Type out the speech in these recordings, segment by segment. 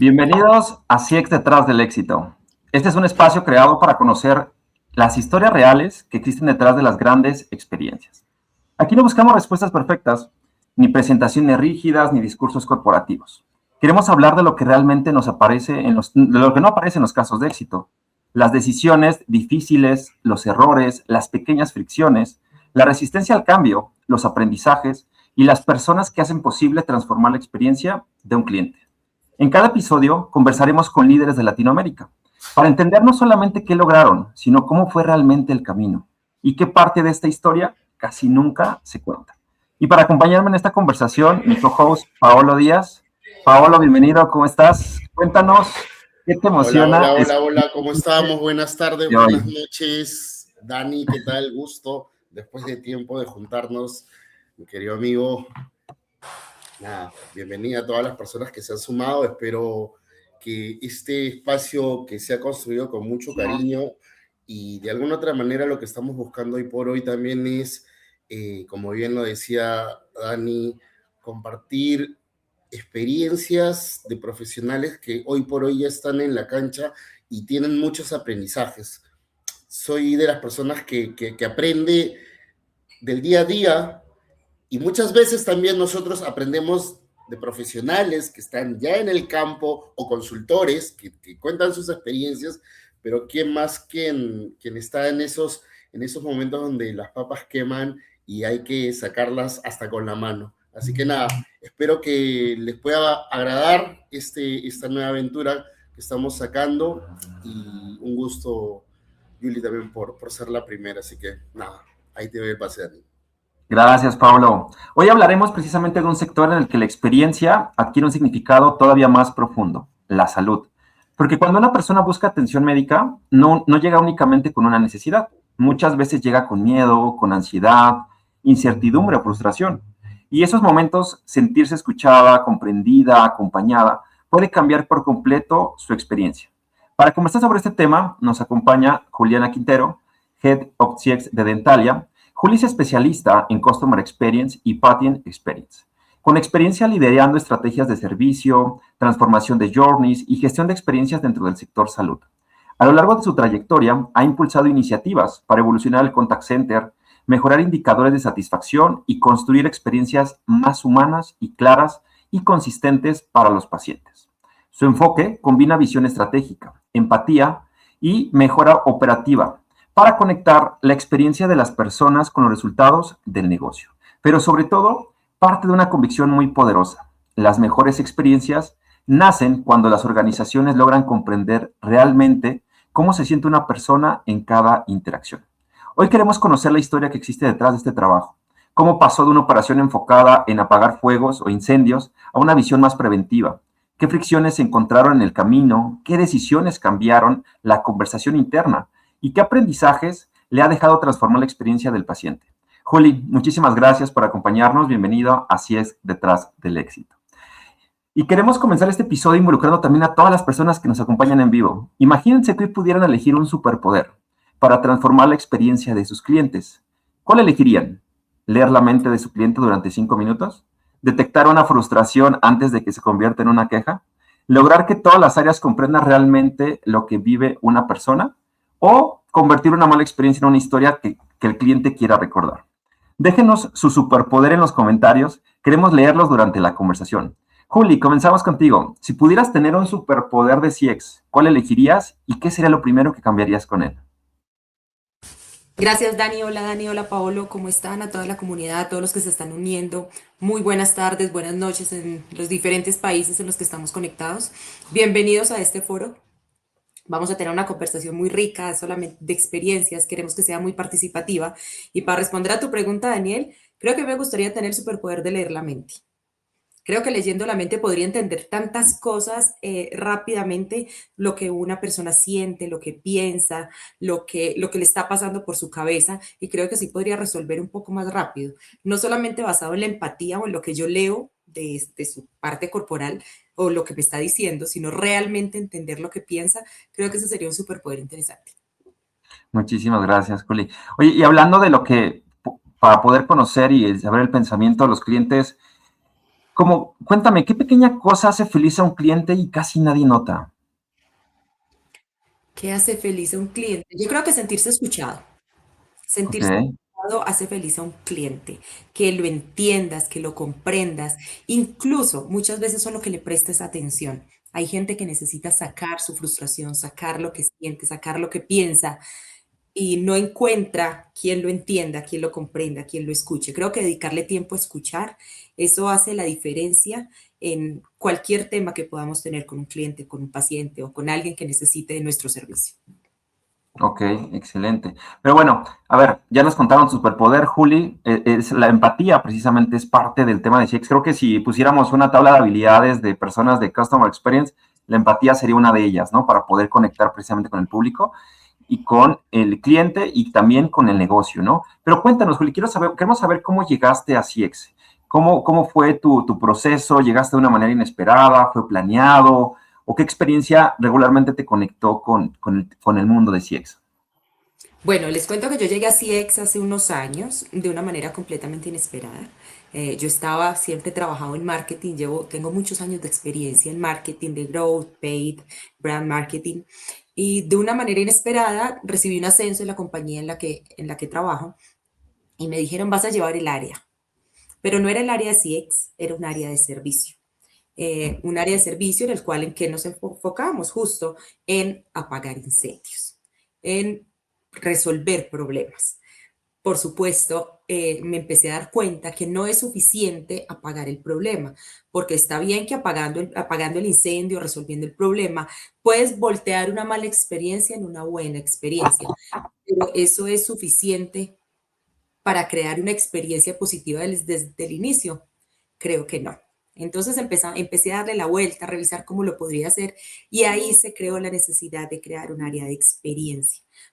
Bienvenidos a CX Detrás del Éxito. Este es un espacio creado para conocer las historias reales que existen detrás de las grandes experiencias. Aquí no buscamos respuestas perfectas, ni presentaciones rígidas, ni discursos corporativos. Queremos hablar de lo que realmente nos aparece de lo que no aparece en los casos de éxito. Las decisiones difíciles, los errores, las pequeñas fricciones, la resistencia al cambio, los aprendizajes y las personas que hacen posible transformar la experiencia de un cliente. En cada episodio conversaremos con líderes de Latinoamérica para entender no solamente qué lograron, sino cómo fue realmente el camino y qué parte de esta historia casi nunca se cuenta. Y para acompañarme en esta conversación, mi co-host Paolo Díaz. Paolo, bienvenido, ¿cómo estás? Cuéntanos, ¿qué te emociona? Hola, ¿cómo estamos? Buenas tardes, buenas noches. Dani, ¿qué tal? Gusto, después de tiempo de juntarnos, mi querido amigo. Nada, bienvenida a todas las personas que se han sumado. Espero que este espacio que se ha construido con mucho cariño y de alguna otra manera lo que estamos buscando hoy por hoy también es, como bien lo decía Dani, compartir experiencias de profesionales que hoy por hoy ya están en la cancha y tienen muchos aprendizajes. Soy de las personas que aprende del día a día. Y muchas veces también nosotros aprendemos de profesionales que están ya en el campo o consultores que cuentan sus experiencias, pero ¿quién más quien está en esos momentos donde las papas queman y hay que sacarlas hasta con la mano? Así que nada, espero que les pueda agradar esta nueva aventura que estamos sacando y un gusto, Yuli, también por ser la primera. Así que nada, ahí te voy a pasar. Gracias, Pablo. Hoy hablaremos precisamente de un sector en el que la experiencia adquiere un significado todavía más profundo, la salud. Porque cuando una persona busca atención médica, no llega únicamente con una necesidad. Muchas veces llega con miedo, con ansiedad, incertidumbre o frustración. Y esos momentos, sentirse escuchada, comprendida, acompañada, puede cambiar por completo su experiencia. Para conversar sobre este tema, nos acompaña Juliana Quintero, Head of CX de Dentalia. Juli es especialista en Customer Experience y Patient Experience, con experiencia liderando estrategias de servicio, transformación de journeys y gestión de experiencias dentro del sector salud. A lo largo de su trayectoria, ha impulsado iniciativas para evolucionar el contact center, mejorar indicadores de satisfacción y construir experiencias más humanas y claras y consistentes para los pacientes. Su enfoque combina visión estratégica, empatía y mejora operativa para conectar la experiencia de las personas con los resultados del negocio. Pero sobre todo, parte de una convicción muy poderosa. Las mejores experiencias nacen cuando las organizaciones logran comprender realmente cómo se siente una persona en cada interacción. Hoy queremos conocer la historia que existe detrás de este trabajo. Cómo pasó de una operación enfocada en apagar fuegos o incendios a una visión más preventiva. ¿Qué fricciones se encontraron en el camino? ¿Qué decisiones cambiaron la conversación interna? ¿Y qué aprendizajes le ha dejado transformar la experiencia del paciente? Juli, muchísimas gracias por acompañarnos. Bienvenido a Así es Detrás del Éxito. Y queremos comenzar este episodio involucrando también a todas las personas que nos acompañan en vivo. Imagínense que hoy pudieran elegir un superpoder para transformar la experiencia de sus clientes. ¿Cuál elegirían? ¿Leer la mente de su cliente durante 5 minutos? ¿Detectar una frustración antes de que se convierta en una queja? ¿Lograr que todas las áreas comprendan realmente lo que vive una persona? ¿O convertir una mala experiencia en una historia que el cliente quiera recordar? Déjenos su superpoder en los comentarios. Queremos leerlos durante la conversación. Juli, comenzamos contigo. Si pudieras tener un superpoder de CX, ¿cuál elegirías y qué sería lo primero que cambiarías con él? Gracias, Dani. Hola, Paolo. ¿Cómo están? A toda la comunidad, a todos los que se están uniendo. Muy buenas tardes, buenas noches en los diferentes países en los que estamos conectados. Bienvenidos a este foro. Vamos a tener una conversación muy rica, solamente de experiencias. Queremos que sea muy participativa. Y para responder a tu pregunta, Daniel, creo que me gustaría tener el superpoder de leer la mente. Creo que leyendo la mente podría entender tantas cosas rápidamente, lo que una persona siente, lo que piensa, lo que le está pasando por su cabeza, y creo que sí podría resolver un poco más rápido. No solamente basado en la empatía o en lo que yo leo de su parte corporal o lo que me está diciendo, sino realmente entender lo que piensa. Creo que ese sería un superpoder interesante. Muchísimas gracias, Juli. Oye, y hablando de lo que, para poder conocer y saber el pensamiento de los clientes, Cuéntame, ¿qué pequeña cosa hace feliz a un cliente y casi nadie nota? ¿Qué hace feliz a un cliente? Yo creo que sentirse escuchado. Ok, Sentirse escuchado hace feliz a un cliente, que lo entiendas, que lo comprendas, incluso muchas veces solo que le prestes atención. Hay gente que necesita sacar su frustración, sacar lo que siente, sacar lo que piensa y no encuentra quien lo entienda, quien lo comprenda, quien lo escuche. Creo que dedicarle tiempo a escuchar, eso hace la diferencia en cualquier tema que podamos tener con un cliente, con un paciente o con alguien que necesite de nuestro servicio. ok, excelente. Pero bueno, a ver, ya nos contaron tu superpoder, Juli. Es la empatía, precisamente, es parte del tema de CX. Creo que si pusiéramos una tabla de habilidades de personas de Customer Experience, la empatía sería una de ellas, ¿no? Para poder conectar precisamente con el público y con el cliente y también con el negocio, ¿no? Pero cuéntanos, Juli, queremos saber cómo llegaste a CX. ¿Cómo fue tu proceso? ¿Llegaste de una manera inesperada? ¿Fue planeado? ¿O qué experiencia regularmente te conectó con el mundo de CX? Bueno, les cuento que yo llegué a CX hace unos años de una manera completamente inesperada. Yo estaba siempre trabajado en marketing, tengo muchos años de experiencia en marketing, de growth, paid, brand marketing, y de una manera inesperada recibí un ascenso en la compañía en la que trabajo y me dijeron vas a llevar el área, pero no era el área de CX, era un área de servicio. Un área de servicio en el cual en que nos enfocamos justo en apagar incendios, en resolver problemas. Por supuesto, me empecé a dar cuenta que no es suficiente apagar el problema, porque está bien que apagando el incendio, resolviendo el problema, puedes voltear una mala experiencia en una buena experiencia, pero eso es suficiente para crear una experiencia positiva desde el inicio. Creo que no. Entonces empecé a darle la vuelta, a revisar cómo lo podría hacer y ahí se creó la necesidad de crear un área de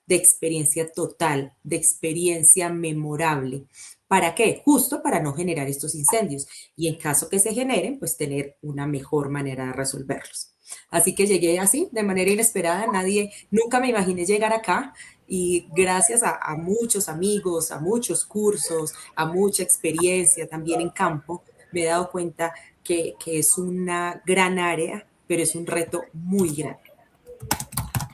experiencia total, de experiencia memorable. ¿Para qué? Justo para no generar estos incendios y en caso que se generen, pues tener una mejor manera de resolverlos. Así que llegué así, de manera inesperada, nunca me imaginé llegar acá y gracias a muchos amigos, a muchos cursos, a mucha experiencia también en campo, me he dado cuenta que es una gran área, pero es un reto muy grande.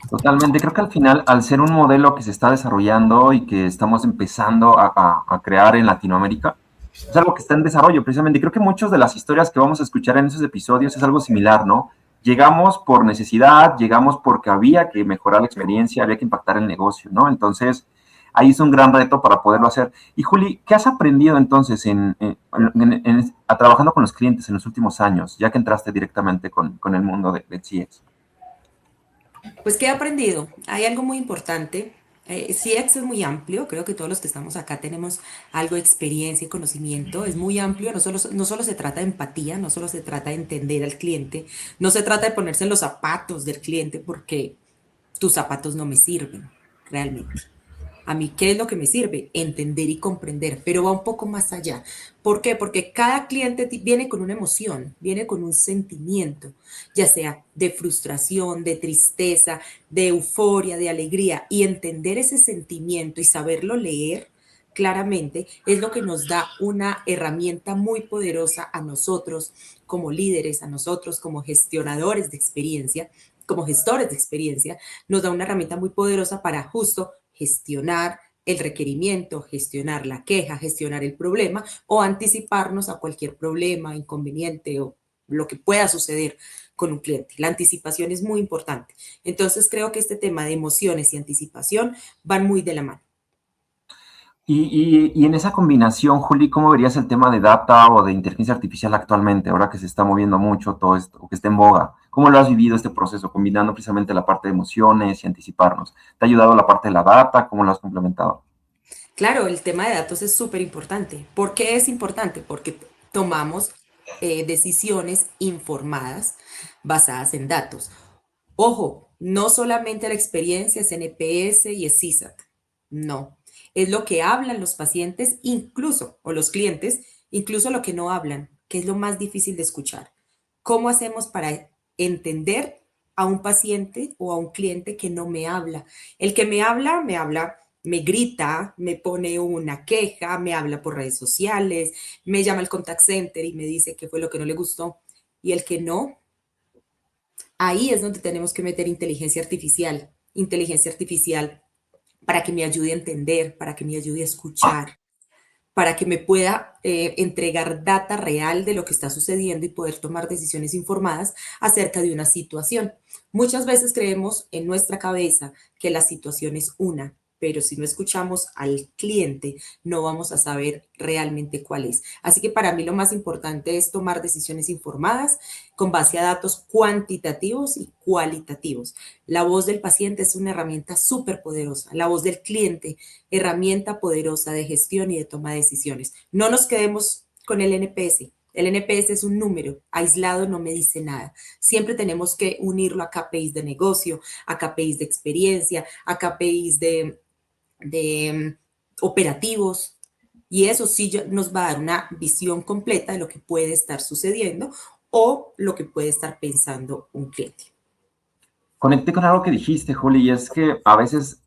Totalmente. Creo que al final, al ser un modelo que se está desarrollando y que estamos empezando a crear en Latinoamérica, es algo que está en desarrollo precisamente. Creo que muchas de las historias que vamos a escuchar en esos episodios es algo similar, ¿no? Llegamos por necesidad, llegamos porque había que mejorar la experiencia, había que impactar el negocio, ¿no? Entonces, ahí es un gran reto para poderlo hacer. Y Juli, ¿qué has aprendido entonces trabajando con los clientes en los últimos años, ya que entraste directamente con el mundo de CX? Pues, ¿qué he aprendido? Hay algo muy importante. CX es muy amplio, creo que todos los que estamos acá tenemos algo de experiencia y conocimiento, es muy amplio, no solo se trata de empatía, no solo se trata de entender al cliente, no se trata de ponerse en los zapatos del cliente porque tus zapatos no me sirven realmente. A mí, ¿qué es lo que me sirve? Entender y comprender, pero va un poco más allá. ¿Por qué? Porque cada cliente viene con una emoción, viene con un sentimiento, ya sea de frustración, de tristeza, de euforia, de alegría, y entender ese sentimiento y saberlo leer claramente es lo que nos da una herramienta muy poderosa a nosotros como líderes, a nosotros como gestionadores de experiencia, como gestores de experiencia, nos da una herramienta muy poderosa para justo gestionar el requerimiento, gestionar la queja, gestionar el problema o anticiparnos a cualquier problema, inconveniente o lo que pueda suceder con un cliente. La anticipación es muy importante. Entonces creo que este tema de emociones y anticipación van muy de la mano. Y en esa combinación, Juli, ¿cómo verías el tema de data o de inteligencia artificial actualmente, ahora que se está moviendo mucho todo esto, o que está en boga? ¿Cómo lo has vivido este proceso, combinando precisamente la parte de emociones y anticiparnos? ¿Te ha ayudado la parte de la data? ¿Cómo lo has complementado? Claro, el tema de datos es súper importante. ¿Por qué es importante? Porque tomamos decisiones informadas basadas en datos. Ojo, no solamente la experiencia es NPS y es CSAT, no. Es lo que hablan los pacientes, incluso, o los clientes, incluso lo que no hablan, que es lo más difícil de escuchar. ¿Cómo hacemos para entender a un paciente o a un cliente que no me habla? El que me habla me grita, me pone una queja, me habla por redes sociales, me llama al contact center y me dice qué fue lo que no le gustó. Y el que no, ahí es donde tenemos que meter inteligencia artificial para que me ayude a entender, para que me ayude a escuchar, para que me pueda entregar data real de lo que está sucediendo y poder tomar decisiones informadas acerca de una situación. Muchas veces creemos en nuestra cabeza que la situación es una, pero si no escuchamos al cliente, no vamos a saber realmente cuál es. Así que para mí lo más importante es tomar decisiones informadas con base a datos cuantitativos y cualitativos. La voz del paciente es una herramienta súper poderosa. La voz del cliente, herramienta poderosa de gestión y de toma de decisiones. No nos quedemos con el NPS. El NPS es un número, aislado no me dice nada. Siempre tenemos que unirlo a KPIs de negocio, a KPIs de experiencia, a KPIs de operativos, y eso sí nos va a dar una visión completa de lo que puede estar sucediendo o lo que puede estar pensando un cliente. Conecté con algo que dijiste, Juli, y es que a veces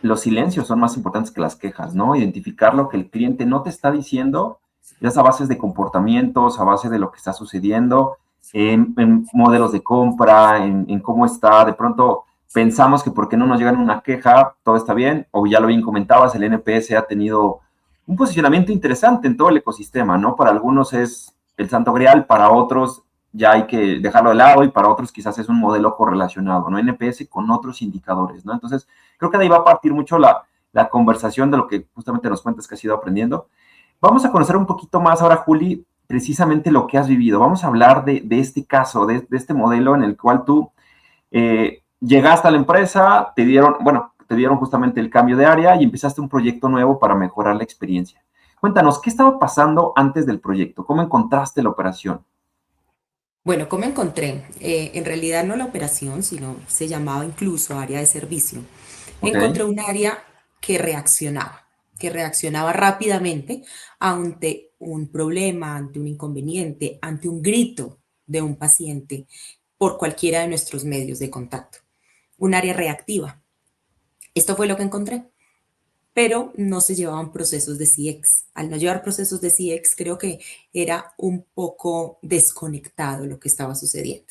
los silencios son más importantes que las quejas, ¿no? Identificar lo que el cliente no te está diciendo, ya a base de comportamientos, a base de lo que está sucediendo, en modelos de compra, en cómo está. De pronto pensamos que porque no nos llegan una queja, todo está bien, o ya lo bien comentabas, el NPS ha tenido un posicionamiento interesante en todo el ecosistema, ¿no? Para algunos es el santo grial, para otros ya hay que dejarlo de lado y para otros quizás es un modelo correlacionado, ¿no? NPS con otros indicadores, ¿no? Entonces, creo que de ahí va a partir mucho la conversación de lo que justamente nos cuentas que has ido aprendiendo. Vamos a conocer un poquito más ahora, Juli, precisamente lo que has vivido. Vamos a hablar de este caso, de este modelo en el cual tú llegaste a la empresa, te dieron justamente el cambio de área y empezaste un proyecto nuevo para mejorar la experiencia. Cuéntanos, ¿qué estaba pasando antes del proyecto? ¿Cómo encontraste la operación? Bueno, ¿cómo encontré? En realidad no la operación, sino se llamaba incluso área de servicio. Ok. Encontré un área que reaccionaba rápidamente ante un problema, ante un inconveniente, ante un grito de un paciente por cualquiera de nuestros medios de contacto. Un área reactiva. Esto fue lo que encontré, pero no se llevaban procesos de CX. Al no llevar procesos de CX, creo que era un poco desconectado lo que estaba sucediendo.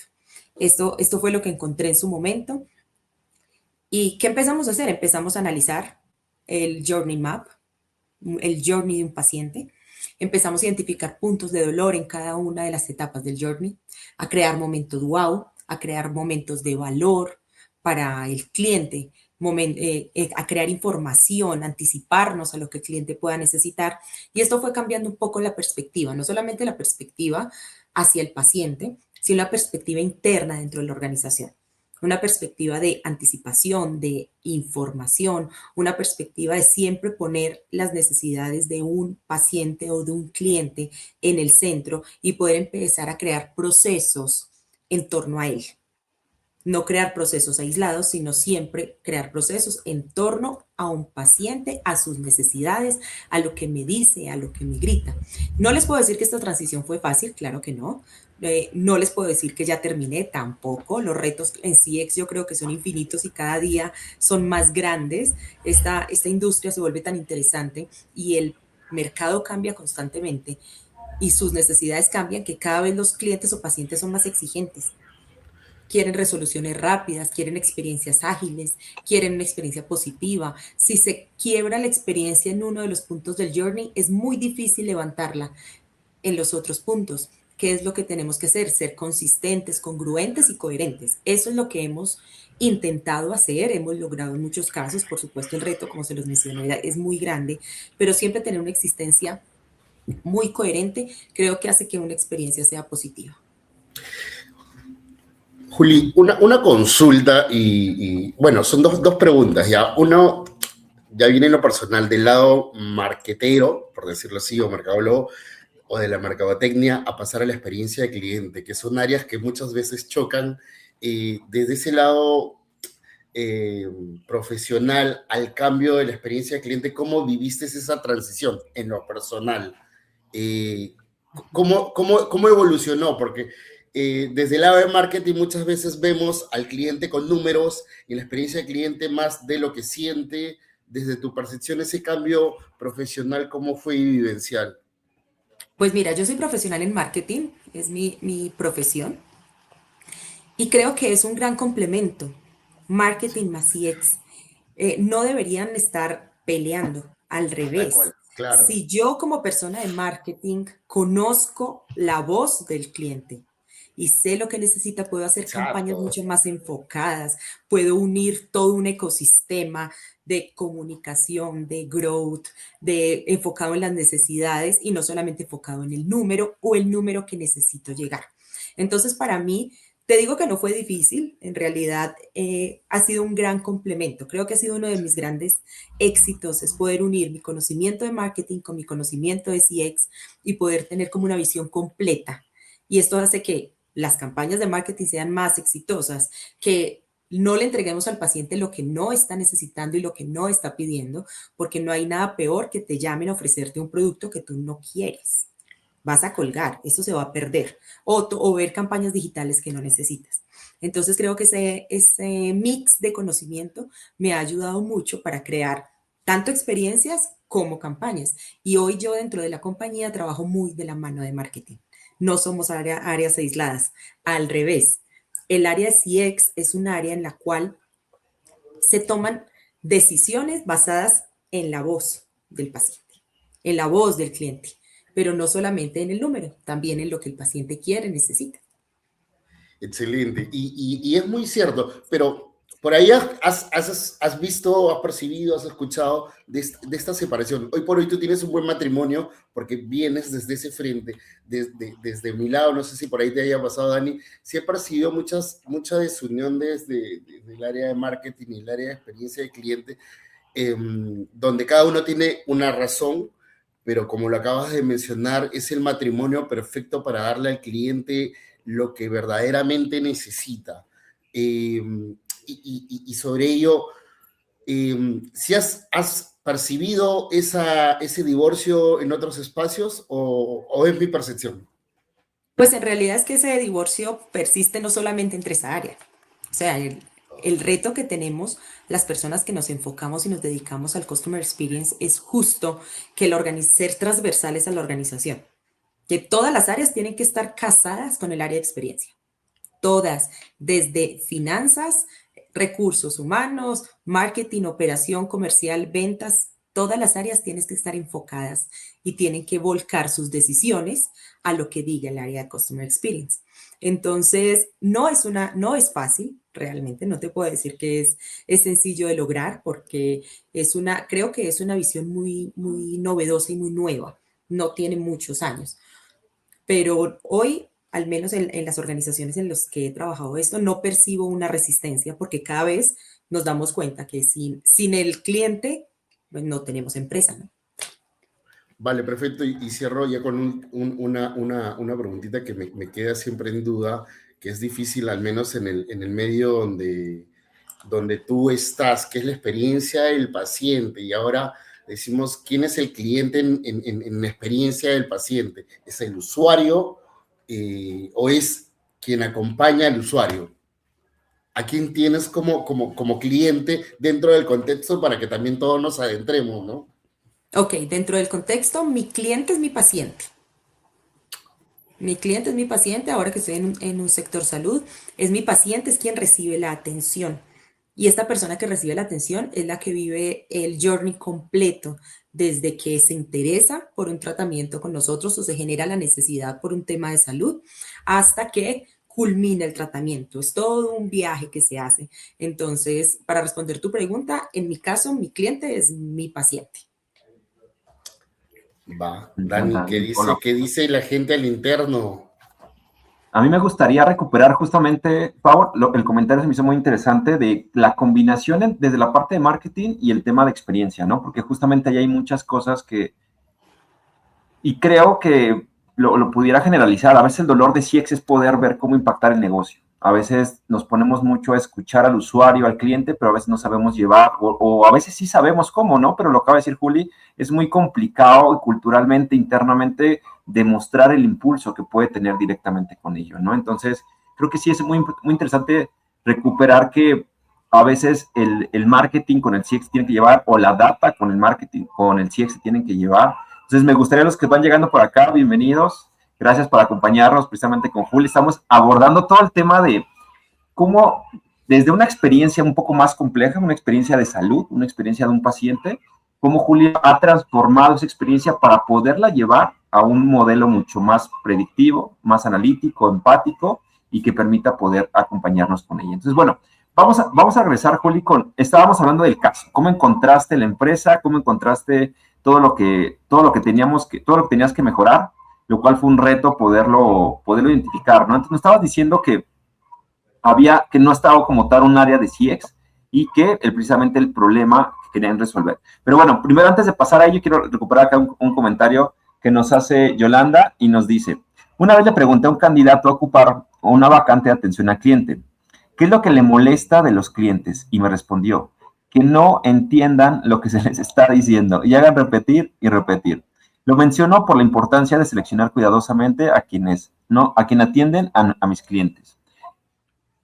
Esto fue lo que encontré en su momento. ¿Y qué empezamos a hacer? Empezamos a analizar el Journey Map, el Journey de un paciente. Empezamos a identificar puntos de dolor en cada una de las etapas del Journey, a crear momentos wow, a crear momentos de valor para el cliente, a crear información, anticiparnos a lo que el cliente pueda necesitar. Y esto fue cambiando un poco la perspectiva, no solamente la perspectiva hacia el paciente, sino la perspectiva interna dentro de la organización. Una perspectiva de anticipación, de información, una perspectiva de siempre poner las necesidades de un paciente o de un cliente en el centro y poder empezar a crear procesos en torno a él. No crear procesos aislados, sino siempre crear procesos en torno a un paciente, a sus necesidades, a lo que me dice, a lo que me grita. No les puedo decir que esta transición fue fácil, claro que no. No les puedo decir que ya terminé, tampoco. Los retos en CX yo creo que son infinitos y cada día son más grandes. Esta industria se vuelve tan interesante y el mercado cambia constantemente y sus necesidades cambian, que cada vez los clientes o pacientes son más exigentes. Quieren resoluciones rápidas, quieren experiencias ágiles, quieren una experiencia positiva. Si se quiebra la experiencia en uno de los puntos del journey, es muy difícil levantarla en los otros puntos. ¿Qué es lo que tenemos que hacer? Ser consistentes, congruentes y coherentes. Eso es lo que hemos intentado hacer, hemos logrado en muchos casos. Por supuesto, el reto, como se los mencioné, es muy grande, pero siempre tener una existencia muy coherente creo que hace que una experiencia sea positiva. Juli, una consulta bueno, son dos preguntas ya. Uno, ya viene en lo personal, del lado marquetero, por decirlo así, o mercadólogo, o de la mercadotecnia, a pasar a la experiencia de cliente, que son áreas que muchas veces chocan desde ese lado profesional al cambio de la experiencia de cliente. ¿Cómo viviste esa transición en lo personal? ¿Cómo evolucionó? Porque desde el lado de marketing muchas veces vemos al cliente con números y la experiencia del cliente más de lo que siente, desde tu percepción, ese cambio profesional, ¿cómo fue y vivencial? Pues mira, yo soy profesional en marketing, es mi profesión, y creo que es un gran complemento. Marketing más CX no deberían estar peleando, al Tal revés. cual, claro. Si yo como persona de marketing conozco la voz del cliente y sé lo que necesita, puedo hacer campañas Exacto. mucho más enfocadas, puedo unir todo un ecosistema de comunicación, de growth, de enfocado en las necesidades y no solamente enfocado en el número o el número que necesito llegar. Entonces, para mí, te digo que no fue difícil, en realidad ha sido un gran complemento. Creo que ha sido uno de mis grandes éxitos, es poder unir mi conocimiento de marketing con mi conocimiento de CX y poder tener como una visión completa. Y esto hace que las campañas de marketing sean más exitosas, que no le entreguemos al paciente lo que no está necesitando y lo que no está pidiendo, porque no hay nada peor que te llamen a ofrecerte un producto que tú no quieres. Vas a colgar, eso se va a perder, o ver campañas digitales que no necesitas. Entonces creo que ese mix de conocimiento me ha ayudado mucho para crear tanto experiencias como campañas. Y hoy yo dentro de la compañía trabajo muy de la mano de marketing. No somos áreas aisladas, al revés. El área de CX es un área en la cual se toman decisiones basadas en la voz del paciente, en la voz del cliente, pero no solamente en el número, también en lo que el paciente quiere, necesita. Excelente. Y es muy cierto, pero por ahí has visto, has percibido, has escuchado de esta separación. Hoy por hoy tú tienes un buen matrimonio porque vienes desde ese frente, desde mi lado, no sé si por ahí te haya pasado, Dani, sí he percibido mucha desunión desde el área de marketing y el área de experiencia de cliente, donde cada uno tiene una razón, pero como lo acabas de mencionar, es el matrimonio perfecto para darle al cliente lo que verdaderamente necesita. Y sobre ello, si has percibido ese divorcio en otros espacios o es mi percepción. Pues en realidad es que ese divorcio persiste no solamente entre esa área. O sea, el reto que tenemos las personas que nos enfocamos y nos dedicamos al Customer Experience es justo que ser transversales a la organización. Que todas las áreas tienen que estar casadas con el área de experiencia. Todas, desde finanzas, recursos humanos, marketing, operación comercial, ventas, todas las áreas tienen que estar enfocadas y tienen que volcar sus decisiones a lo que diga el área de Customer Experience. Entonces, no es fácil, realmente, no te puedo decir que es sencillo de lograr porque creo que es una visión muy, muy novedosa y muy nueva, no tiene muchos años, pero hoy, al menos en las organizaciones en las que he trabajado esto, no percibo una resistencia porque cada vez nos damos cuenta que sin el cliente, pues no tenemos empresa, ¿no? Vale, perfecto. Y cierro ya con una preguntita que me queda siempre en duda, que es difícil, al menos en el medio donde tú estás, que es la experiencia del paciente. Y ahora decimos, ¿quién es el cliente en la experiencia del paciente? ¿Es el usuario o es quien acompaña al usuario? ¿A quién tienes como cliente dentro del contexto para que también todos nos adentremos, ¿no? Ok, dentro del contexto, mi cliente es mi paciente. Mi cliente es mi paciente, ahora que estoy en un sector salud, es mi paciente, es quien recibe la atención. Y esta persona que recibe la atención es la que vive el journey completo, desde que se interesa por un tratamiento con nosotros o se genera la necesidad por un tema de salud, hasta que culmina el tratamiento. Es todo un viaje que se hace. Entonces, para responder tu pregunta, en mi caso, mi cliente es mi paciente. Va, Me Dani, encanta. ¿qué dice la gente al interno? A mí me gustaría recuperar justamente, Pau, el comentario se me hizo muy interesante de la combinación desde la parte de marketing y el tema de experiencia, ¿no? Porque justamente ahí hay muchas cosas y creo que lo pudiera generalizar. A veces el dolor de CX es poder ver cómo impactar el negocio. A veces nos ponemos mucho a escuchar al usuario, al cliente, pero a veces no sabemos llevar, o a veces sí sabemos cómo, ¿no? Pero lo acaba de decir Juli, es muy complicado culturalmente, internamente, demostrar el impulso que puede tener directamente con ello, ¿no? Entonces, creo que sí es muy, muy interesante recuperar que a veces el marketing con el CX tiene que llevar, o la data con el marketing, con el CX se tienen que llevar. Entonces, me gustaría los que van llegando por acá, bienvenidos. Gracias por acompañarnos precisamente con Juli. Estamos abordando todo el tema de cómo, desde una experiencia un poco más compleja, una experiencia de salud, una experiencia de un paciente, cómo Juli ha transformado esa experiencia para poderla llevar a un modelo mucho más predictivo, más analítico, empático y que permita poder acompañarnos con ella. Entonces, bueno, vamos a regresar, Juli, estábamos hablando del caso. ¿Cómo encontraste la empresa? ¿Cómo encontraste todo lo que tenías que mejorar? Lo cual fue un reto poderlo identificar, ¿no? Entonces, nos estabas diciendo que no estaba como tal un área de CX y que precisamente el problema que querían resolver. Pero bueno, primero antes de pasar a ello, quiero recuperar acá un comentario que nos hace Yolanda y nos dice, una vez le pregunté a un candidato a ocupar una vacante de atención al cliente, ¿qué es lo que le molesta de los clientes? Y me respondió, que no entiendan lo que se les está diciendo y hagan repetir y repetir. Lo menciono por la importancia de seleccionar cuidadosamente a quienes atienden a mis clientes.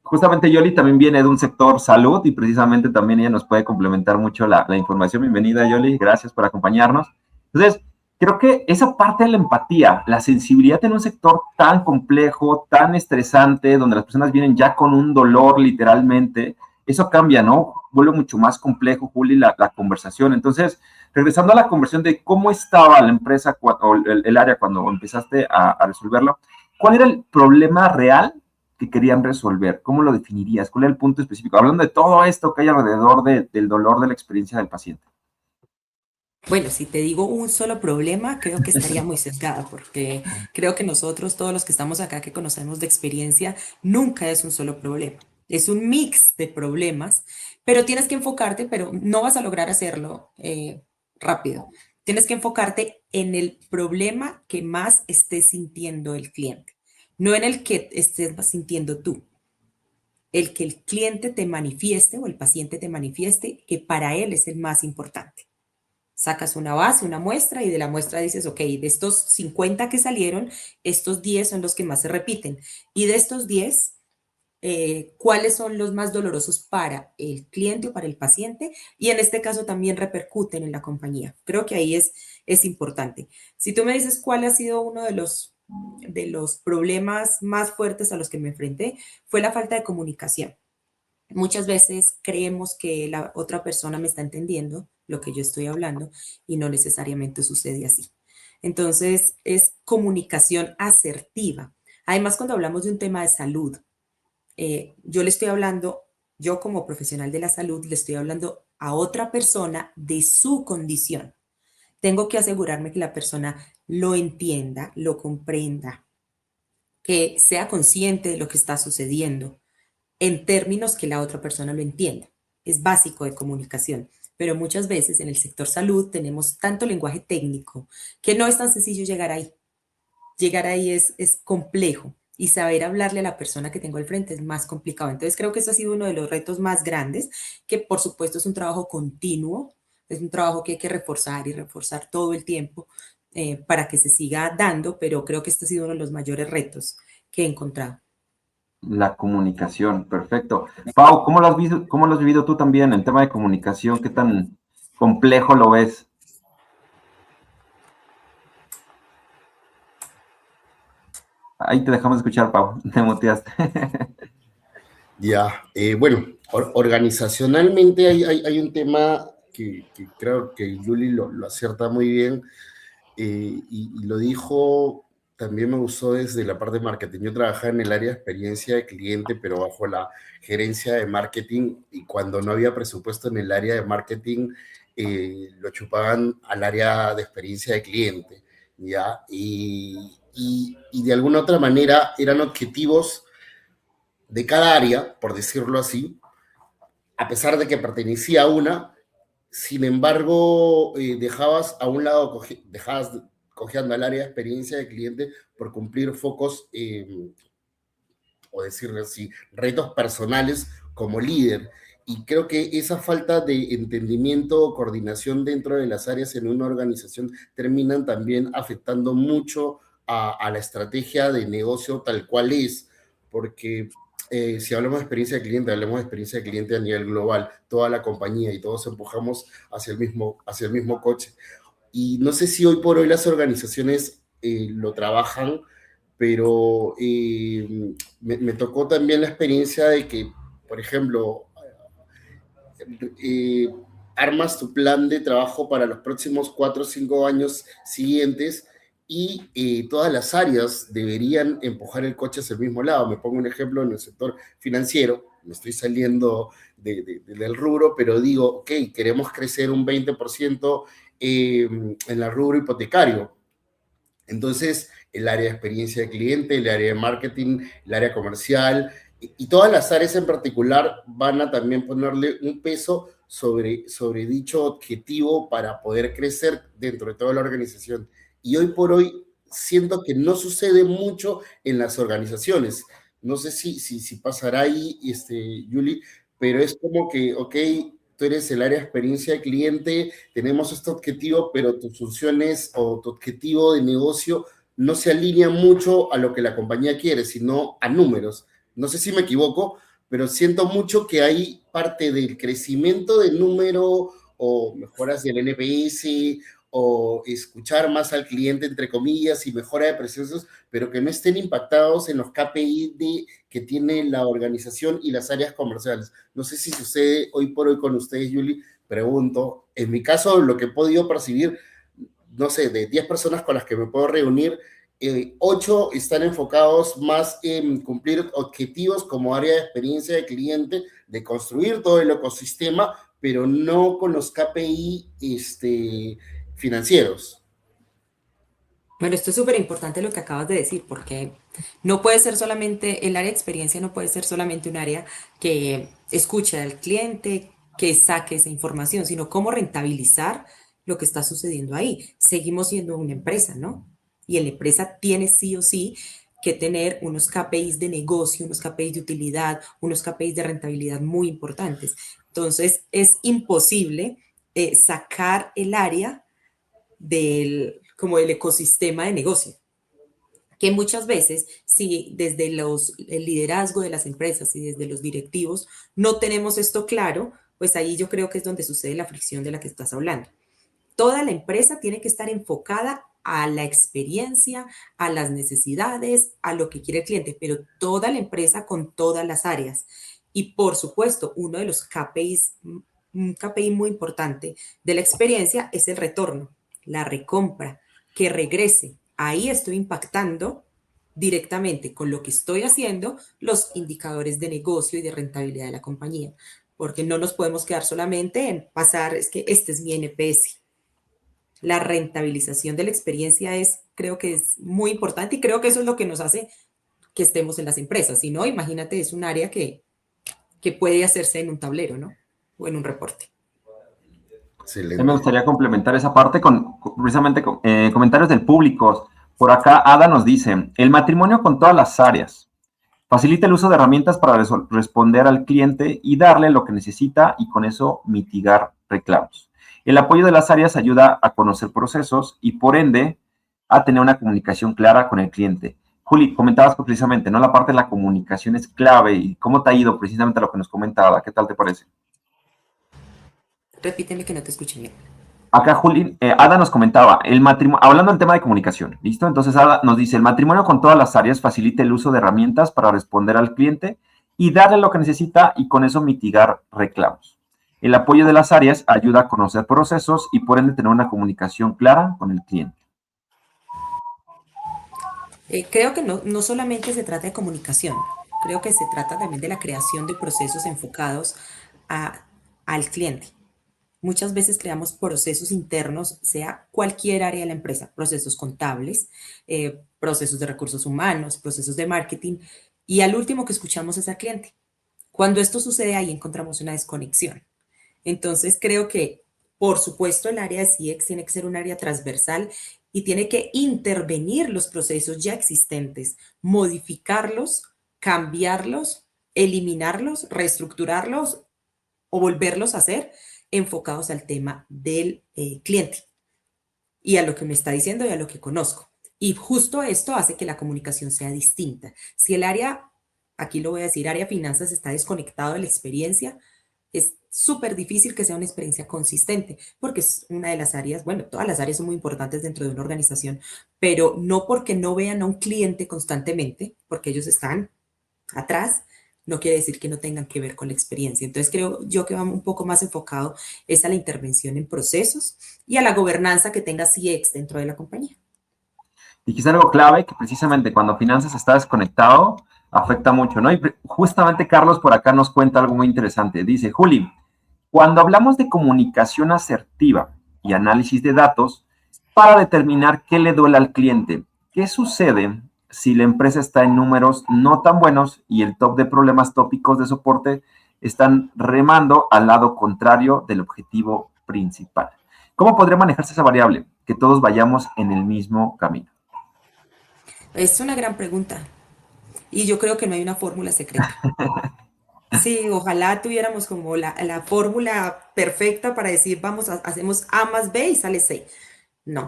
Justamente Yoli también viene de un sector salud y precisamente también ella nos puede complementar mucho la información. Bienvenida, Yoli, gracias por acompañarnos. Entonces, creo que esa parte de la empatía, la sensibilidad en un sector tan complejo, tan estresante, donde las personas vienen ya con un dolor literalmente, eso cambia, ¿no? Vuelve mucho más complejo, Juli, la conversación. Entonces, regresando a la conversación de cómo estaba la empresa o el área cuando empezaste a resolverlo, ¿cuál era el problema real que querían resolver? ¿Cómo lo definirías? ¿Cuál es el punto específico? Hablando de todo esto que hay alrededor del dolor de la experiencia del paciente. Bueno, si te digo un solo problema, creo que estaría muy sesgada, porque creo que nosotros, todos los que estamos acá, que conocemos de experiencia, nunca es un solo problema. Es un mix de problemas, pero tienes que enfocarte, pero no vas a lograr hacerlo rápido. Tienes que enfocarte en el problema que más esté sintiendo el cliente, no en el que estés sintiendo tú. El que el cliente te manifieste o el paciente te manifieste que para él es el más importante. Sacas una base, una muestra y de la muestra dices, ok, de estos 50 que salieron, estos 10 son los que más se repiten. Y de estos 10, ¿cuáles son los más dolorosos para el cliente o para el paciente? Y en este caso también repercuten en la compañía. Creo que ahí es importante. Si tú me dices cuál ha sido uno de los problemas más fuertes a los que me enfrenté, fue la falta de comunicación. Muchas veces creemos que la otra persona me está entendiendo lo que yo estoy hablando y no necesariamente sucede así. Entonces, es comunicación asertiva. Además, cuando hablamos de un tema de salud, yo le estoy hablando, yo como profesional de la salud, le estoy hablando a otra persona de su condición. Tengo que asegurarme que la persona lo entienda, lo comprenda, que sea consciente de lo que está sucediendo en términos que la otra persona lo entienda. Es básico de comunicación, pero muchas veces en el sector salud tenemos tanto lenguaje técnico que no es tan sencillo llegar ahí. Llegar ahí es complejo y saber hablarle a la persona que tengo al frente es más complicado. Entonces creo que eso ha sido uno de los retos más grandes, que por supuesto es un trabajo continuo, es un trabajo que hay que reforzar y reforzar todo el tiempo para que se siga dando, pero creo que este ha sido uno de los mayores retos que he encontrado. La comunicación, perfecto. Pau, cómo lo has vivido tú también en tema de comunicación? ¿Qué tan complejo lo ves? Ahí te dejamos escuchar, Pau. Te muteaste. Ya, bueno, organizacionalmente hay un tema que creo que Yuli lo acierta muy bien, y lo dijo, también me gustó desde la parte de marketing. Yo trabajaba en el área de experiencia de cliente, pero bajo la gerencia de marketing, y cuando no había presupuesto en el área de marketing, lo chupaban al área de experiencia de cliente, ¿ya? Y de alguna otra manera eran objetivos de cada área, por decirlo así, a pesar de que pertenecía a una. Sin embargo, dejabas a un lado, dejabas cojeando al área de experiencia de cliente por cumplir focos, o decirlo así, retos personales como líder. Y creo que esa falta de entendimiento o coordinación dentro de las áreas en una organización terminan también afectando mucho a la estrategia de negocio tal cual es, porque si hablamos de experiencia de cliente, hablemos de experiencia de cliente a nivel global, toda la compañía y todos empujamos hacia el mismo coche. Y no sé si hoy por hoy las organizaciones lo trabajan, pero me tocó también la experiencia de que, por ejemplo, eh, armas tu plan de trabajo para los próximos 4 o 5 años siguientes y todas las áreas deberían empujar el coche hacia el mismo lado. Me pongo un ejemplo en el sector financiero, me estoy saliendo del rubro, pero digo, ok, queremos crecer un 20% en el rubro hipotecario. Entonces, el área de experiencia de cliente, el área de marketing, el área comercial y todas las áreas en particular van a también ponerle un peso sobre dicho objetivo para poder crecer dentro de toda la organización. Y hoy por hoy siento que no sucede mucho en las organizaciones. No sé si pasará ahí, Julie, pero es como que, ok, tú eres el área de experiencia de cliente, tenemos este objetivo, pero tus funciones o tu objetivo de negocio no se alinea mucho a lo que la compañía quiere, sino a números. No sé si me equivoco, pero siento mucho que hay parte del crecimiento del número o mejoras del NPS o escuchar más al cliente, entre comillas, y mejora de procesos, pero que no estén impactados en los KPI que tiene la organización y las áreas comerciales. No sé si sucede hoy por hoy con ustedes, Julie, pregunto. En mi caso, lo que he podido percibir, no sé, de 10 personas con las que me puedo reunir, 8 están enfocados más en cumplir objetivos como área de experiencia de cliente, de construir todo el ecosistema, pero no con los KPI financieros. Bueno, esto es súper importante lo que acabas de decir, porque no puede ser solamente, el área de experiencia no puede ser solamente un área que escuche al cliente, que saque esa información, sino cómo rentabilizar lo que está sucediendo ahí. Seguimos siendo una empresa, ¿no? Y la empresa tiene sí o sí que tener unos KPIs de negocio, unos KPIs de utilidad, unos KPIs de rentabilidad muy importantes. Entonces, es imposible sacar el área como el ecosistema de negocio. Que muchas veces, si desde el liderazgo de las empresas y desde los directivos no tenemos esto claro, pues ahí yo creo que es donde sucede la fricción de la que estás hablando. Toda la empresa tiene que estar enfocada a la experiencia, a las necesidades, a lo que quiere el cliente, pero toda la empresa con todas las áreas. Y por supuesto, uno de los KPIs, un KPI muy importante de la experiencia es el retorno, la recompra, que regrese. Ahí estoy impactando directamente con lo que estoy haciendo los indicadores de negocio y de rentabilidad de la compañía, porque no nos podemos quedar solamente en pasar, es que este es mi NPS. La rentabilización de la experiencia creo que es muy importante y creo que eso es lo que nos hace que estemos en las empresas. Si no, imagínate, es un área que puede hacerse en un tablero, ¿no? O en un reporte. Excelente. Me gustaría complementar esa parte con precisamente comentarios del público. Por acá, Ada nos dice, el matrimonio con todas las áreas. Facilita el uso de herramientas para responder al cliente y darle lo que necesita y con eso mitigar reclamos. El apoyo de las áreas ayuda a conocer procesos y por ende a tener una comunicación clara con el cliente. Juli, comentabas precisamente, ¿no? La parte de la comunicación es clave y cómo te ha ido precisamente lo que nos comentaba. ¿Qué tal te parece? Repíteme que no te escuché bien. Acá Juli, Ada nos comentaba, hablando del tema de comunicación, ¿listo? Entonces Ada nos dice, el matrimonio con todas las áreas facilita el uso de herramientas para responder al cliente y darle lo que necesita y con eso mitigar reclamos. El apoyo de las áreas ayuda a conocer procesos y por ende tener una comunicación clara con el cliente. Creo que no solamente se trata de comunicación, creo que se trata también de la creación de procesos enfocados al cliente. Muchas veces creamos procesos internos, sea cualquier área de la empresa, procesos contables, procesos de recursos humanos, procesos de marketing, y al último que escuchamos es al cliente. Cuando esto sucede, ahí encontramos una desconexión. Entonces, creo que, por supuesto, el área de CX tiene que ser un área transversal y tiene que intervenir los procesos ya existentes, modificarlos, cambiarlos, eliminarlos, reestructurarlos o volverlos a hacer enfocados al tema del cliente y a lo que me está diciendo y a lo que conozco. Y justo esto hace que la comunicación sea distinta. Si el área aquí lo voy a decir, área finanzas está desconectado de la experiencia, es súper difícil que sea una experiencia consistente, porque es una de las áreas, bueno, todas las áreas son muy importantes dentro de una organización, pero no porque no vean a un cliente constantemente, porque ellos están atrás, no quiere decir que no tengan que ver con la experiencia. Entonces creo yo que va un poco más enfocado es a la intervención en procesos y a la gobernanza que tenga CX dentro de la compañía. Y quizá algo clave que precisamente cuando finanzas está desconectado, afecta mucho, ¿no? Y justamente Carlos por acá nos cuenta algo muy interesante. Dice, Juli, cuando hablamos de comunicación asertiva y análisis de datos para determinar qué le duele al cliente, ¿qué sucede si la empresa está en números no tan buenos y el top de problemas tópicos de soporte están remando al lado contrario del objetivo principal? ¿Cómo podría manejarse esa variable? Que todos vayamos en el mismo camino. Es una gran pregunta y yo creo que no hay una fórmula secreta. Sí, ojalá tuviéramos como la fórmula perfecta para decir, vamos, hacemos A más B y sale C. No,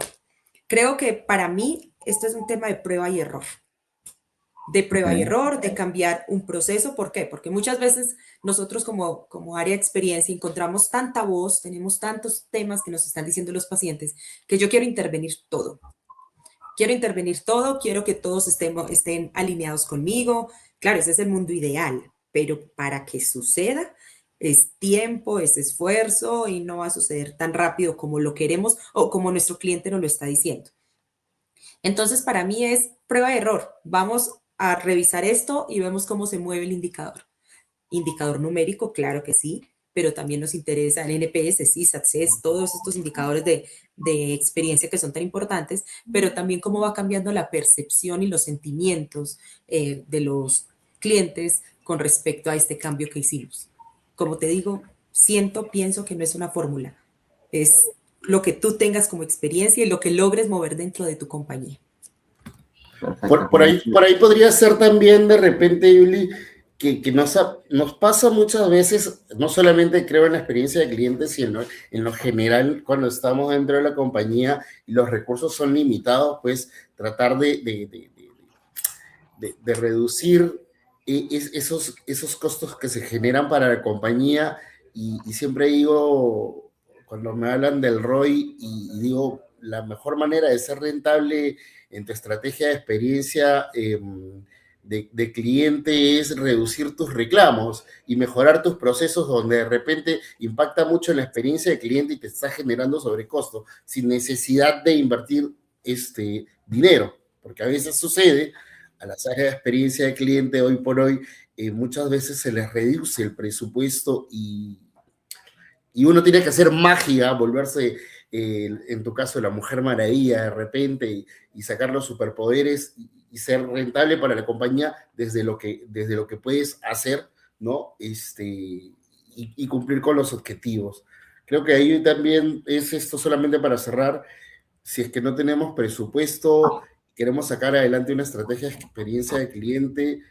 creo que para mí esto es un tema de prueba y Okay. error, de cambiar un proceso. ¿Por qué? Porque muchas veces nosotros como área de experiencia encontramos tanta voz, tenemos tantos temas que nos están diciendo los pacientes, que yo quiero intervenir todo. Quiero intervenir todo, quiero que todos estén alineados conmigo. Claro, ese es el mundo ideal, pero para que suceda es tiempo, es esfuerzo y no va a suceder tan rápido como lo queremos o como nuestro cliente nos lo está diciendo. Entonces, para mí es prueba de error. Vamos a revisar esto y vemos cómo se mueve el indicador. Indicador numérico, claro que sí, pero también nos interesa el NPS, CSAT, CES, todos estos indicadores de experiencia que son tan importantes, pero también cómo va cambiando la percepción y los sentimientos de los clientes con respecto a este cambio que hicimos. Como te digo, pienso que no es una fórmula, es lo que tú tengas como experiencia y lo que logres mover dentro de tu compañía. Perfecto. Por ahí podría ser también de repente, Yuli, que nos pasa muchas veces, no solamente creo en la experiencia de clientes, sino en lo general cuando estamos dentro de la compañía y los recursos son limitados, pues tratar de reducir esos costos que se generan para la compañía y siempre digo, cuando me hablan del ROI y digo, la mejor manera de ser rentable en tu estrategia de experiencia de cliente es reducir tus reclamos y mejorar tus procesos donde de repente impacta mucho en la experiencia de cliente y te está generando sobrecosto sin necesidad de invertir dinero, porque a veces sucede a las áreas de experiencia de cliente hoy por hoy, muchas veces se les reduce el presupuesto y uno tiene que hacer magia, volverse, en tu caso, la Mujer Maravilla de repente y sacar los superpoderes y ser rentable para la compañía desde lo que puedes hacer, ¿no? Y cumplir con los objetivos. Creo que ahí también es esto solamente para cerrar. Si es que no tenemos presupuesto, queremos sacar adelante una estrategia de experiencia de cliente,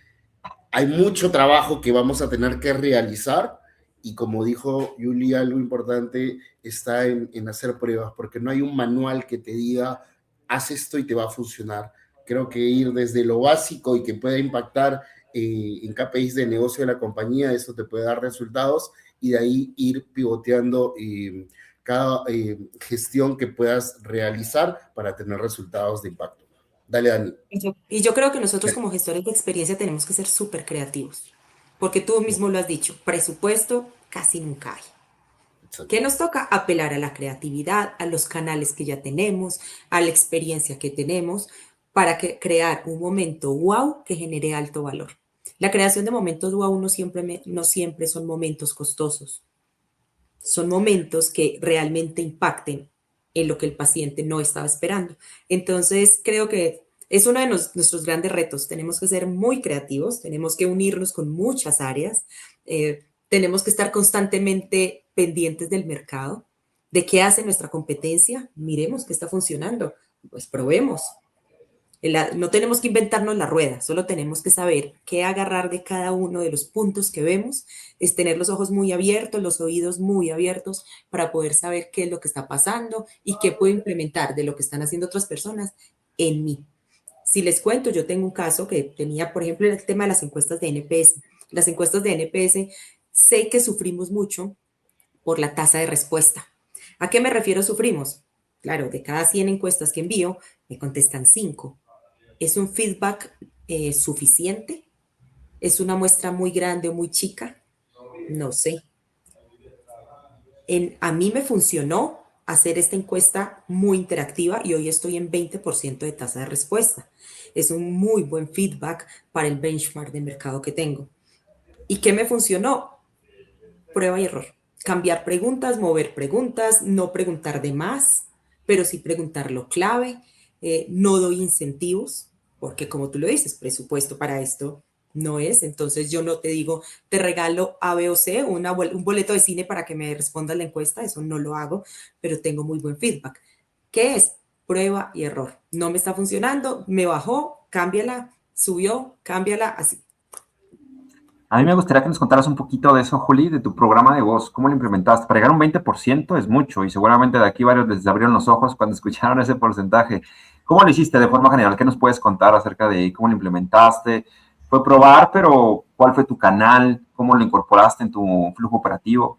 hay mucho trabajo que vamos a tener que realizar y como dijo Yuli, algo importante está en hacer pruebas, porque no hay un manual que te diga, haz esto y te va a funcionar. Creo que ir desde lo básico y que pueda impactar en KPIs de negocio de la compañía, eso te puede dar resultados y de ahí ir pivoteando cada gestión que puedas realizar para tener resultados de impacto. Dale, Dani. Y yo creo que nosotros como gestores de experiencia tenemos que ser súper creativos, porque tú mismo lo has dicho, presupuesto casi nunca hay. ¿Qué nos toca? Apelar a la creatividad, a los canales que ya tenemos, a la experiencia que tenemos, para crear un momento wow que genere alto valor. La creación de momentos wow no siempre son momentos costosos, son momentos que realmente impacten en lo que el paciente no estaba esperando. Entonces, creo que es uno de nuestros grandes retos. Tenemos que ser muy creativos, tenemos que unirnos con muchas áreas, tenemos que estar constantemente pendientes del mercado, de qué hace nuestra competencia. Miremos qué está funcionando, pues probemos. No tenemos que inventarnos la rueda, solo tenemos que saber qué agarrar de cada uno de los puntos que vemos, es tener los ojos muy abiertos, los oídos muy abiertos para poder saber qué es lo que está pasando y qué puedo implementar de lo que están haciendo otras personas en mí. Si les cuento, yo tengo un caso que tenía, por ejemplo, el tema de las encuestas de NPS. Las encuestas de NPS, sé que sufrimos mucho por la tasa de respuesta. ¿A qué me refiero sufrimos? Claro, de cada 100 encuestas que envío, me contestan 5. ¿Es un feedback suficiente? ¿Es una muestra muy grande o muy chica? No sé. A mí me funcionó hacer esta encuesta muy interactiva y hoy estoy en 20% de tasa de respuesta. Es un muy buen feedback para el benchmark de mercado que tengo. ¿Y qué me funcionó? Prueba y error. Cambiar preguntas, mover preguntas, no preguntar de más, pero sí preguntar lo clave. No doy incentivos, porque como tú lo dices, presupuesto para esto no es. Entonces yo no te digo, te regalo A, B o C, un boleto de cine para que me respondas la encuesta, eso no lo hago, pero tengo muy buen feedback. ¿Qué es? Prueba y error. No me está funcionando, me bajó, cámbiala, subió, cámbiala, así. A mí me gustaría que nos contaras un poquito de eso, Juli, de tu programa de voz. ¿Cómo lo implementaste? Para llegar a un 20% es mucho y seguramente de aquí varios les abrieron los ojos cuando escucharon ese porcentaje. ¿Cómo lo hiciste de forma general? ¿Qué nos puedes contar acerca de cómo lo implementaste? ¿Fue probar, pero cuál fue tu canal? ¿Cómo lo incorporaste en tu flujo operativo?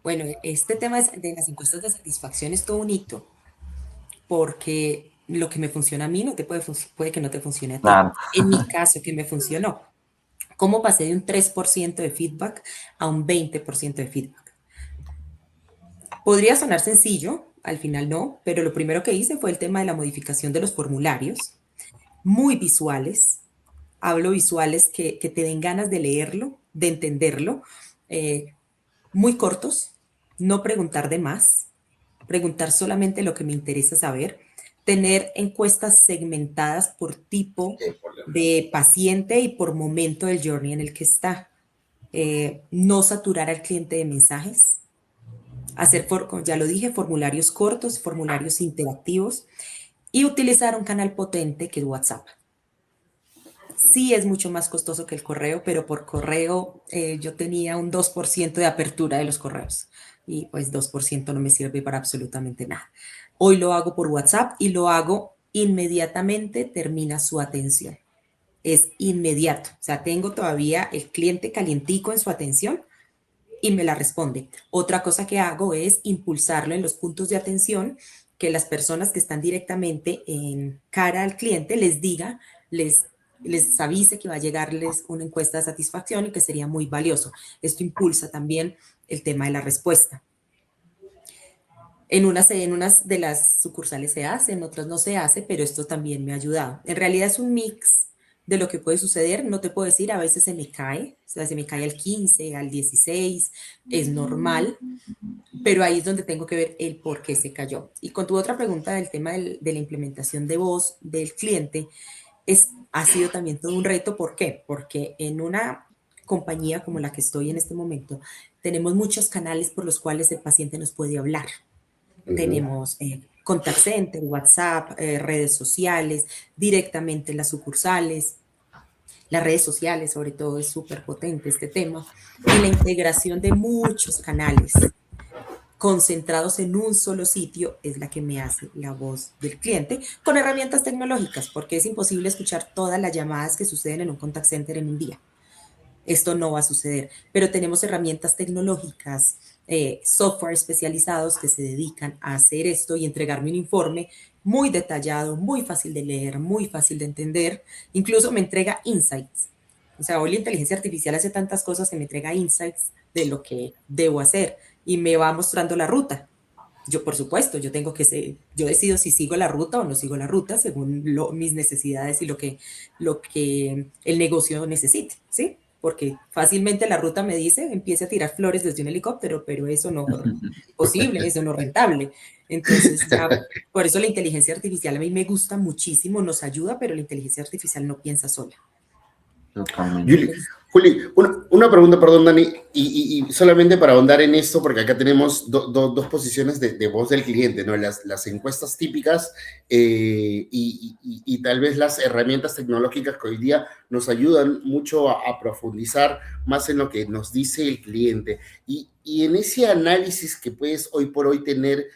Bueno, este tema de las encuestas de satisfacción es todo un hito, porque lo que me funciona a mí no te puede que no te funcione a ti. Claro. En mi caso, que me funcionó. ¿Cómo pasé de un 3% de feedback a un 20% de feedback? Podría sonar sencillo, al final no, pero lo primero que hice fue el tema de la modificación de los formularios, muy visuales. Hablo visuales que te den ganas de leerlo, de entenderlo, eh, muy cortos, no preguntar de más, preguntar solamente lo que me interesa saber, tener encuestas segmentadas por tipo de paciente y por momento del journey en el que está. No saturar al cliente de mensajes, hacer, ya lo dije, formularios cortos, formularios interactivos y utilizar un canal potente que es WhatsApp. Sí es mucho más costoso que el correo, pero por correo yo tenía un 2% de apertura de los correos y pues 2% no me sirve para absolutamente nada. Hoy lo hago por WhatsApp y lo hago inmediatamente, termina su atención. Es inmediato, o sea, tengo todavía el cliente calientico en su atención y me la responde. Otra cosa que hago es impulsarlo en los puntos de atención, que las personas que están directamente en cara al cliente les diga, les avise que va a llegarles una encuesta de satisfacción y que sería muy valioso. Esto impulsa también el tema de la respuesta. En unas de las sucursales se hace, en otras no se hace, pero esto también me ha ayudado. En realidad es un mix de lo que puede suceder. No te puedo decir, a veces se me cae, o sea, se me cae al 15, al 16, es normal, pero ahí es donde tengo que ver el por qué se cayó. Y con tu otra pregunta del tema de la implementación de voz del cliente, ha sido también todo un reto. ¿Por qué? Porque en una compañía como la que estoy en este momento, tenemos muchos canales por los cuales el paciente nos puede hablar. Tenemos contact center, WhatsApp, redes sociales, directamente en las sucursales. Las redes sociales, sobre todo, es súper potente este tema. Y la integración de muchos canales concentrados en un solo sitio es la que me hace la voz del cliente con herramientas tecnológicas, porque es imposible escuchar todas las llamadas que suceden en un contact center en un día. Esto no va a suceder, pero tenemos herramientas tecnológicas, software especializados que se dedican a hacer esto y entregarme un informe muy detallado, muy fácil de leer, muy fácil de entender. Incluso me entrega insights. O sea, hoy la inteligencia artificial hace tantas cosas que me entrega insights de lo que debo hacer y me va mostrando la ruta. Yo, por supuesto, yo decido si sigo la ruta o no sigo la ruta según mis necesidades y lo que el negocio necesite, ¿sí? Porque fácilmente la ruta me dice, empiece a tirar flores desde un helicóptero, pero eso no es posible, eso no es rentable. Entonces, ya, por eso la inteligencia artificial a mí me gusta muchísimo, nos ayuda, pero la inteligencia artificial no piensa sola. Totalmente. Juli, una pregunta, perdón, Dani, y solamente para ahondar en esto, porque acá tenemos dos posiciones de voz del cliente, ¿no? Las encuestas típicas y tal vez las herramientas tecnológicas que hoy día nos ayudan mucho a profundizar más en lo que nos dice el cliente. Y en ese análisis que puedes hoy por hoy tener,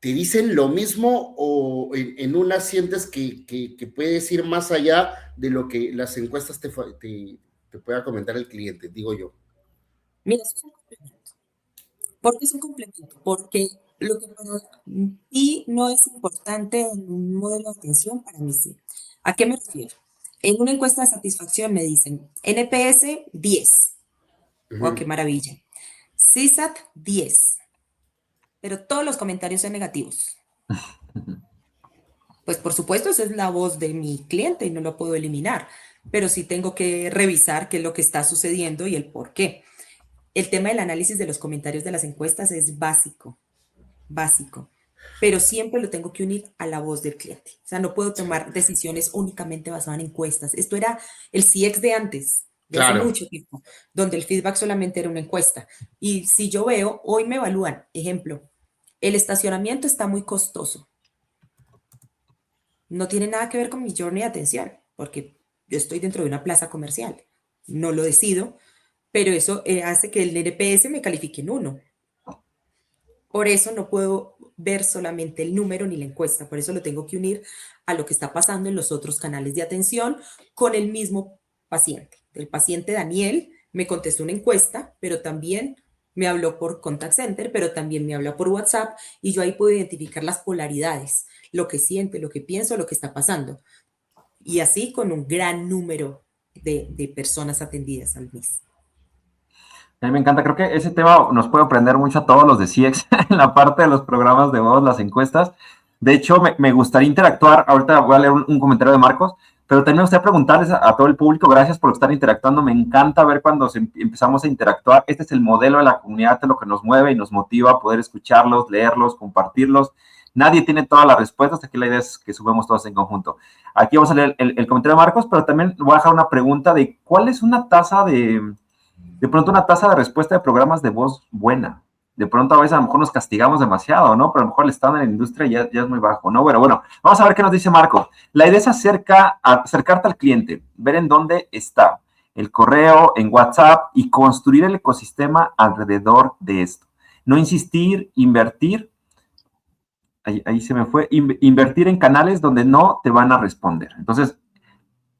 ¿te dicen lo mismo o en una sientes que puedes ir más allá de lo que las encuestas te pueda comentar el cliente, digo yo? Mira, eso es un complemento. ¿Por qué es un complemento? Porque lo que para ti no es importante en un modelo de atención, para mí sí. ¿A qué me refiero? En una encuesta de satisfacción me dicen NPS 10. ¡Wow, qué maravilla! CSAT 10. Pero todos los comentarios son negativos. Pues por supuesto, esa es la voz de mi cliente y no lo puedo eliminar, pero sí tengo que revisar qué es lo que está sucediendo y el por qué. El tema del análisis de los comentarios de las encuestas es básico, básico, pero siempre lo tengo que unir a la voz del cliente. O sea, no puedo tomar decisiones únicamente basadas en encuestas. Esto era el CX de antes, de hace Claro, mucho tiempo, donde el feedback solamente era una encuesta. Y si yo veo, hoy me evalúan, ejemplo, el estacionamiento está muy costoso. No tiene nada que ver con mi journey de atención, porque yo estoy dentro de una plaza comercial. No lo decido, pero eso hace que el NPS me califique en 1. Por eso no puedo ver solamente el número ni la encuesta, por eso lo tengo que unir a lo que está pasando en los otros canales de atención con el mismo paciente. El paciente Daniel me contestó una encuesta, pero también me habló por contact center, pero también me habla por WhatsApp y yo ahí puedo identificar las polaridades, lo que siente, lo que pienso, lo que está pasando. Y así con un gran número de personas atendidas al mes. A mí me encanta, creo que ese tema nos puede aprender mucho a todos los de CX en la parte de los programas de voz, las encuestas. De hecho, me gustaría interactuar. Ahorita voy a leer un comentario de Marcos, pero también me gustaría preguntarles a todo el público, gracias por estar interactuando. Me encanta ver cuando empezamos a interactuar. Este es el modelo de la comunidad, es lo que nos mueve y nos motiva a poder escucharlos, leerlos, compartirlos. Nadie tiene todas las respuestas, aquí la idea es que subamos todos en conjunto. Aquí vamos a leer el comentario de Marcos, pero también voy a dejar una pregunta de cuál es una tasa de pronto una tasa de respuesta de programas de voz buena. De pronto a veces a lo mejor nos castigamos demasiado, ¿no? Pero a lo mejor el estándar en la industria ya es muy bajo, ¿no? Bueno, vamos a ver qué nos dice Marco. La idea es acercarte al cliente, ver en dónde está el correo, en WhatsApp y construir el ecosistema alrededor de esto. No insistir, invertir, ahí se me fue, invertir en canales donde no te van a responder. Entonces,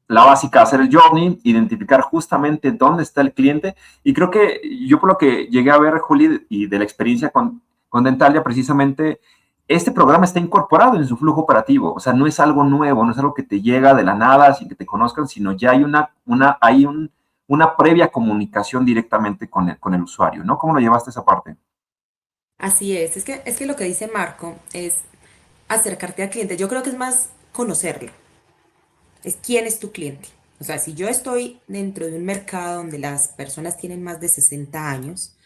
la básica, hacer el journey, identificar justamente dónde está el cliente. Y creo que yo por lo que llegué a ver, Juli, y de la experiencia con Dentalia, precisamente, este programa está incorporado en su flujo operativo. O sea, no es algo nuevo, no es algo que te llega de la nada sin que te conozcan, sino ya hay una previa comunicación directamente con el usuario, ¿no? ¿Cómo lo llevaste esa parte? Así es que lo que dice Marco es acercarte al cliente. Yo creo que es más conocerlo, es quién es tu cliente. O sea, si yo estoy dentro de un mercado donde las personas tienen más de 60 años,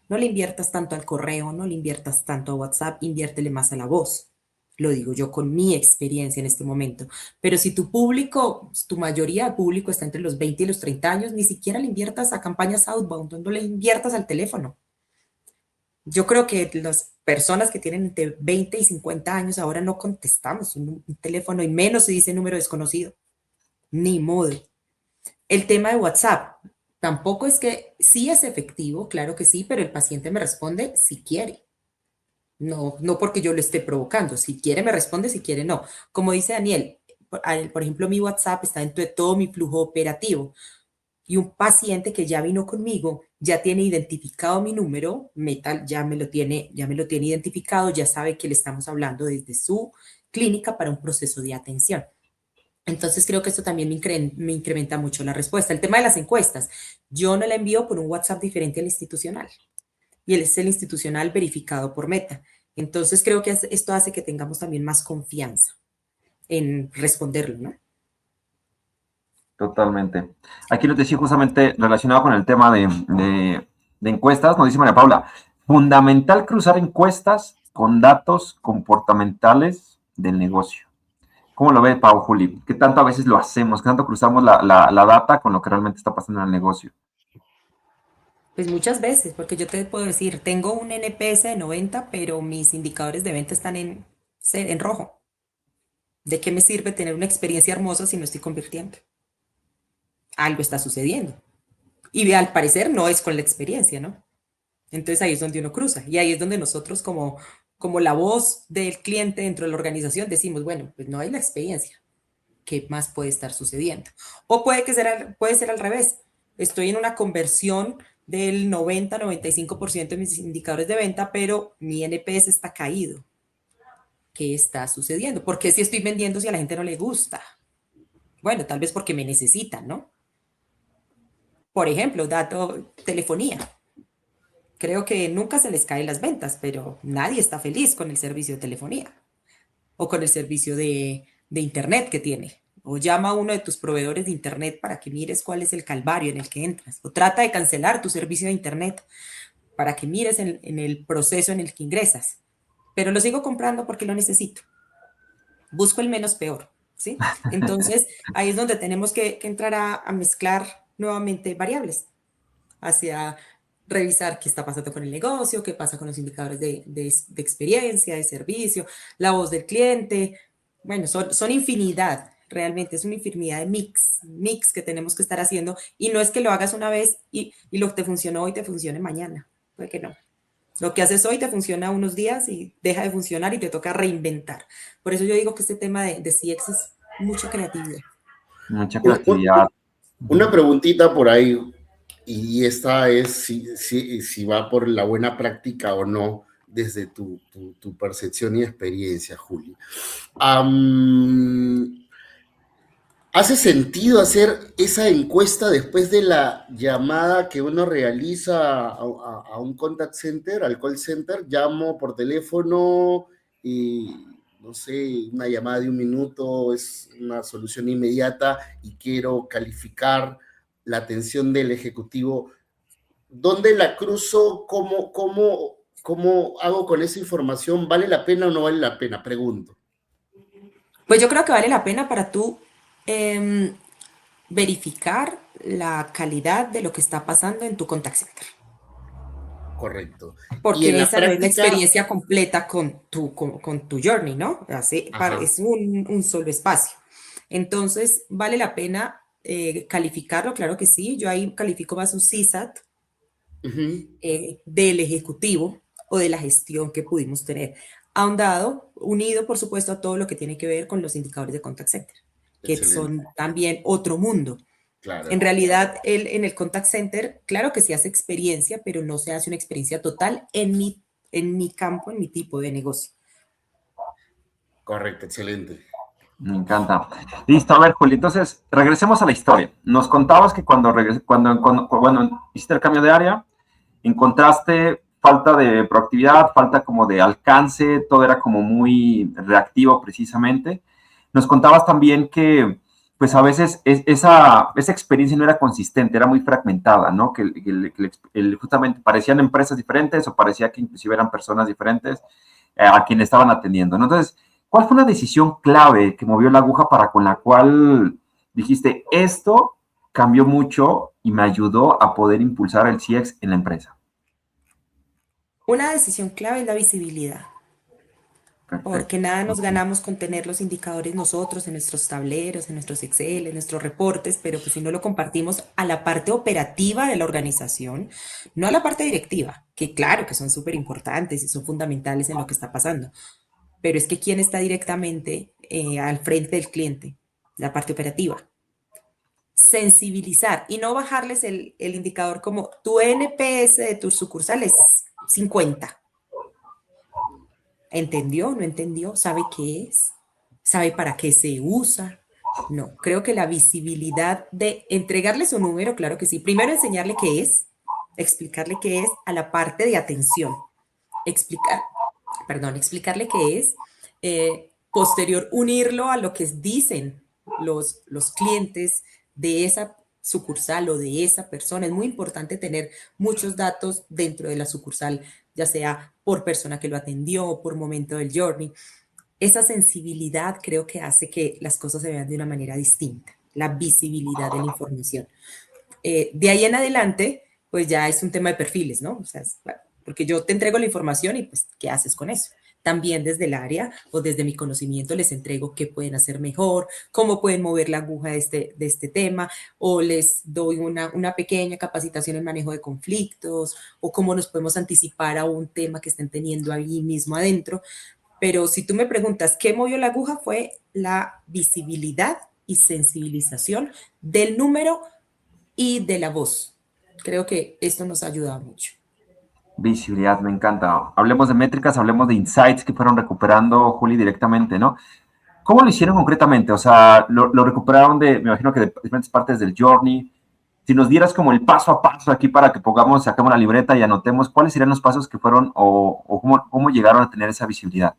no le inviertas tanto al correo, no le inviertas tanto a WhatsApp, inviértele más a la voz. Lo digo yo con mi experiencia en este momento. Pero si tu público, tu mayoría de público está entre los 20 y los 30 años, ni siquiera le inviertas a campañas outbound, no le inviertas al teléfono. Yo creo que las personas que tienen entre 20 y 50 años ahora no contestamos un teléfono y menos si dice número desconocido. Ni modo. El tema de WhatsApp, tampoco es que sí es efectivo, claro que sí, pero el paciente me responde si quiere. No, no porque yo lo esté provocando. Si quiere me responde, si quiere no. Como dice Daniel, por ejemplo, mi WhatsApp está dentro de todo mi flujo operativo y un paciente que ya vino conmigo ya tiene identificado mi número, Metal ya me lo tiene identificado, ya sabe que le estamos hablando desde su clínica para un proceso de atención. Entonces creo que esto también me incrementa mucho la respuesta. El tema de las encuestas, yo no la envío por un WhatsApp diferente al institucional y él es el institucional verificado por Meta. Entonces creo que esto hace que tengamos también más confianza en responderlo, ¿no? Totalmente. Aquí nos decía justamente relacionado con el tema de encuestas, nos dice María Paula, fundamental cruzar encuestas con datos comportamentales del negocio. ¿Cómo lo ve Pau, Juli? ¿Qué tanto a veces lo hacemos? ¿Qué tanto cruzamos la data con lo que realmente está pasando en el negocio? Pues muchas veces, porque yo te puedo decir, tengo un NPS de 90, pero mis indicadores de venta están en rojo. ¿De qué me sirve tener una experiencia hermosa si no estoy convirtiendo? Algo está sucediendo. Y al parecer no es con la experiencia, ¿no? Entonces ahí es donde uno cruza y ahí es donde nosotros como como la voz del cliente dentro de la organización, decimos, bueno, pues no hay la experiencia. ¿Qué más puede estar sucediendo? O puede ser al revés. Estoy en una conversión del 90-95% de mis indicadores de venta, pero mi NPS está caído. ¿Qué está sucediendo? ¿Por qué si estoy vendiendo si a la gente no le gusta? Bueno, tal vez porque me necesitan, ¿no? Por ejemplo, dato telefonía. Creo que nunca se les caen las ventas, pero nadie está feliz con el servicio de telefonía o con el servicio de internet que tiene. O llama a uno de tus proveedores de internet para que mires cuál es el calvario en el que entras. O trata de cancelar tu servicio de internet para que mires en el proceso en el que ingresas. Pero lo sigo comprando porque lo necesito. Busco el menos peor, ¿sí? Entonces, ahí es donde tenemos que entrar a mezclar nuevamente variables hacia revisar qué está pasando con el negocio, qué pasa con los indicadores de experiencia, de servicio, la voz del cliente. Bueno, son infinidad, realmente es una infinidad de mix que tenemos que estar haciendo y no es que lo hagas una vez y lo que te funcionó hoy te funcione mañana, puede que no. Lo que haces hoy te funciona unos días y deja de funcionar y te toca reinventar. Por eso yo digo que este tema de CX es mucha creatividad. Mucha creatividad. Una preguntita por ahí, y esta es si va por la buena práctica o no, desde tu percepción y experiencia, Juli. ¿Hace sentido hacer esa encuesta después de la llamada que uno realiza a un contact center, al call center? Llamo por teléfono y, no sé, una llamada de 1 minuto, es una solución inmediata y quiero calificar la atención del ejecutivo. ¿Dónde la cruzo? ¿Cómo hago con esa información? ¿Vale la pena o no vale la pena? Pregunto. Pues yo creo que vale la pena para tú verificar la calidad de lo que está pasando en tu contact center. Correcto. Y en Porque la esa no es la práctica, experiencia completa con tu journey, ¿no? Es un solo espacio. Entonces, vale la pena calificarlo, claro que sí. Yo ahí califico más un CSAT del ejecutivo o de la gestión que pudimos tener. Ahondado, unido, por supuesto, a todo lo que tiene que ver con los indicadores de contact center, que excelente, son también otro mundo. En claro. realidad, en el contact center, claro que se hace experiencia, pero no se hace una experiencia total en mi campo, en mi tipo de negocio. Correcto, excelente. Me encanta. Listo, a ver, Juli, entonces regresemos a la historia. Nos contabas que cuando hiciste el cambio de área, encontraste falta de proactividad, falta como de alcance, todo era como muy reactivo precisamente. Nos contabas también que pues a veces esa experiencia no era consistente, era muy fragmentada, ¿no? Justamente parecían empresas diferentes o parecía que inclusive eran personas diferentes a quienes estaban atendiendo, ¿no? Entonces, ¿cuál fue una decisión clave que movió la aguja para con la cual dijiste, esto cambió mucho y me ayudó a poder impulsar el CX en la empresa? Una decisión clave es la visibilidad, Perfecto. porque nada nos ganamos con tener los indicadores nosotros en nuestros tableros, en nuestros Excel, en nuestros reportes, pero pues si no lo compartimos a la parte operativa de la organización, no a la parte directiva, que claro que son súper importantes y son fundamentales en lo que está pasando, pero es que quién está directamente al frente del cliente, la parte operativa. Sensibilizar y no bajarles el indicador como tu NPS de tu sucursal es 50. ¿Entendió? ¿No entendió? ¿Sabe qué es? ¿Sabe para qué se usa? No, creo que la visibilidad de entregarle su número, claro que sí. Primero enseñarle qué es, explicarle qué es a la parte de atención. Explicarle qué es. Posterior, unirlo a lo que dicen los clientes de esa sucursal o de esa persona. Es muy importante tener muchos datos dentro de la sucursal, ya sea por persona que lo atendió o por momento del journey. Esa sensibilidad creo que hace que las cosas se vean de una manera distinta, la visibilidad de la información. De ahí en adelante, pues ya es un tema de perfiles, ¿no? O sea, porque yo te entrego la información y pues, ¿qué haces con eso? también desde el área o desde mi conocimiento les entrego qué pueden hacer mejor, cómo pueden mover la aguja de este tema, o les doy una pequeña capacitación en manejo de conflictos, o cómo nos podemos anticipar a un tema que estén teniendo ahí mismo adentro. Pero si tú me preguntas qué movió la aguja, fue la visibilidad y sensibilización del número y de la voz. Creo que esto nos ha ayudado mucho. Visibilidad, me encanta. Hablemos de métricas, hablemos de insights que fueron recuperando, Juli, directamente, ¿no? ¿Cómo lo hicieron concretamente? O sea, lo recuperaron me imagino que de diferentes partes del journey. Si nos dieras como el paso a paso aquí para que sacamos la libreta y anotemos cuáles serían los pasos que fueron o cómo llegaron a tener esa visibilidad.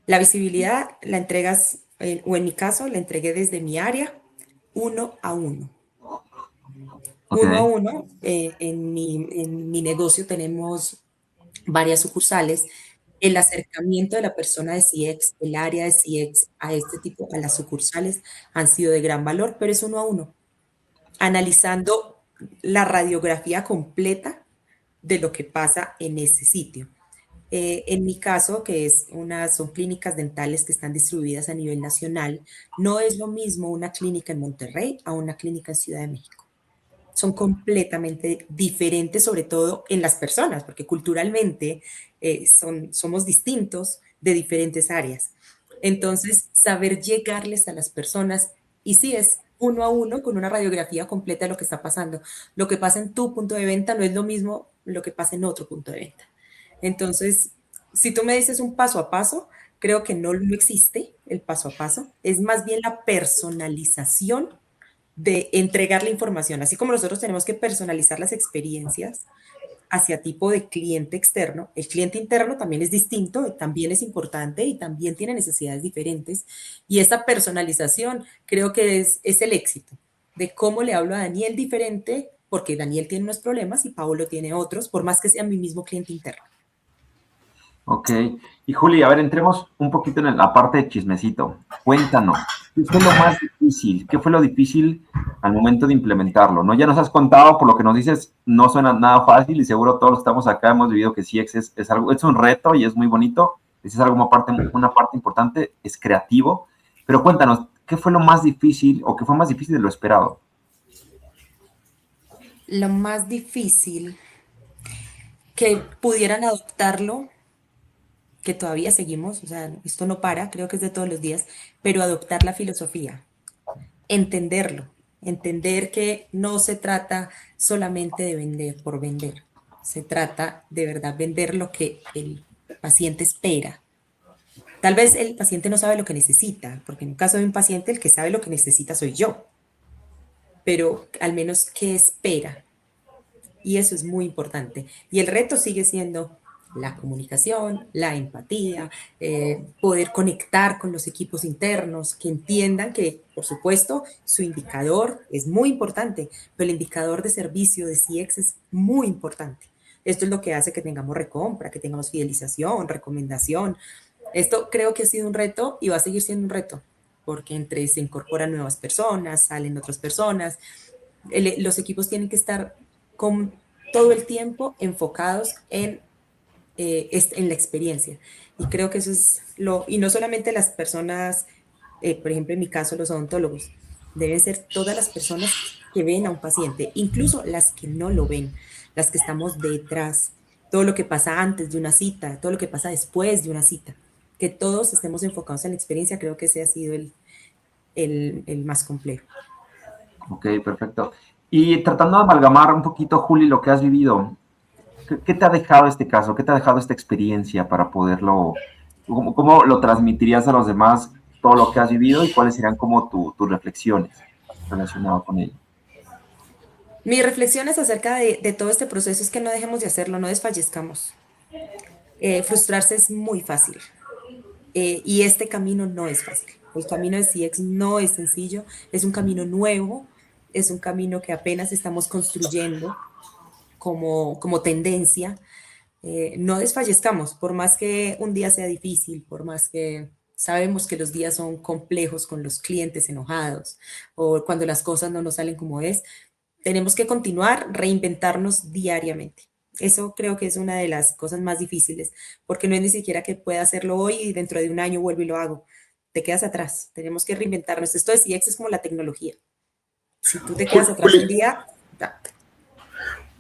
La visibilidad la entregas, o en mi caso, la entregué desde mi área, 1 a 1. Okay. 1 a 1, en mi negocio tenemos varias sucursales. El acercamiento de la persona de CX, el área de CX a a las sucursales han sido de gran valor, pero es 1 a 1, analizando la radiografía completa de lo que pasa en ese sitio. En mi caso, son clínicas dentales que están distribuidas a nivel nacional, no es lo mismo una clínica en Monterrey a una clínica en Ciudad de México. Son completamente diferentes, sobre todo en las personas, porque culturalmente somos distintos de diferentes áreas. Entonces, saber llegarles a las personas, y sí es 1 a 1 con una radiografía completa de lo que está pasando. Lo que pasa en tu punto de venta no es lo mismo lo que pasa en otro punto de venta. Entonces, si tú me dices un paso a paso, creo que no existe el paso a paso, es más bien la personalización de entregar la información. Así como nosotros tenemos que personalizar las experiencias hacia tipo de cliente externo, el cliente interno también es distinto, también es importante y también tiene necesidades diferentes. Y esta personalización creo que es el éxito de cómo le hablo a Daniel diferente, porque Daniel tiene unos problemas y Paolo tiene otros, por más que sea mi mismo cliente interno. Ok. Y Juli, a ver, entremos un poquito en la parte de chismecito. Cuéntanos, ¿qué fue lo más difícil? ¿Qué fue lo difícil al momento de implementarlo? ¿No? Ya nos has contado, por lo que nos dices, no suena nada fácil y seguro todos los que estamos acá hemos vivido que CX es un reto y es muy bonito. Es algo una parte importante, es creativo. Pero cuéntanos, ¿qué fue lo más difícil o qué fue más difícil de lo esperado? Lo más difícil, que pudieran adoptarlo, que todavía seguimos, o sea, esto no para, creo que es de todos los días, pero adoptar la filosofía, entenderlo, entender que no se trata solamente de vender por vender, se trata de verdad vender lo que el paciente espera. Tal vez el paciente no sabe lo que necesita, porque en un caso de un paciente el que sabe lo que necesita soy yo, pero al menos qué espera. Y eso es muy importante. Y el reto sigue siendo la comunicación, la empatía, poder conectar con los equipos internos, que entiendan que, por supuesto, su indicador es muy importante, pero el indicador de servicio de CX es muy importante. Esto es lo que hace que tengamos recompra, que tengamos fidelización, recomendación. Esto creo que ha sido un reto y va a seguir siendo un reto, porque entre se incorporan nuevas personas, salen otras personas, los equipos tienen que estar con todo el tiempo enfocados en la experiencia. Y creo que eso es y no solamente las personas, por ejemplo, en mi caso, los odontólogos, deben ser todas las personas que ven a un paciente, incluso las que no lo ven, las que estamos detrás, todo lo que pasa antes de una cita, todo lo que pasa después de una cita, que todos estemos enfocados en la experiencia, creo que ese ha sido el más complejo. Ok, perfecto. Y tratando de amalgamar un poquito, Juli, lo que has vivido, ¿qué te ha dejado este caso? ¿Qué te ha dejado esta experiencia para poderlo, cómo lo transmitirías a los demás todo lo que has vivido y cuáles serían como tus reflexiones relacionadas con ello? Mi reflexión es acerca de todo este proceso es que no dejemos de hacerlo, no desfallezcamos. Frustrarse es muy fácil y este camino no es fácil. El camino de CX no es sencillo, es un camino nuevo, es un camino que apenas estamos construyendo como tendencia. No desfallezcamos, por más que un día sea difícil, por más que sabemos que los días son complejos con los clientes enojados o cuando las cosas no nos salen como es, tenemos que continuar, reinventarnos diariamente. Eso creo que es una de las cosas más difíciles, porque no es ni siquiera que pueda hacerlo hoy y dentro de un año vuelvo y lo hago. Te quedas atrás, tenemos que reinventarnos. Esto de CX es como la tecnología. Si tú te quedas atrás un día...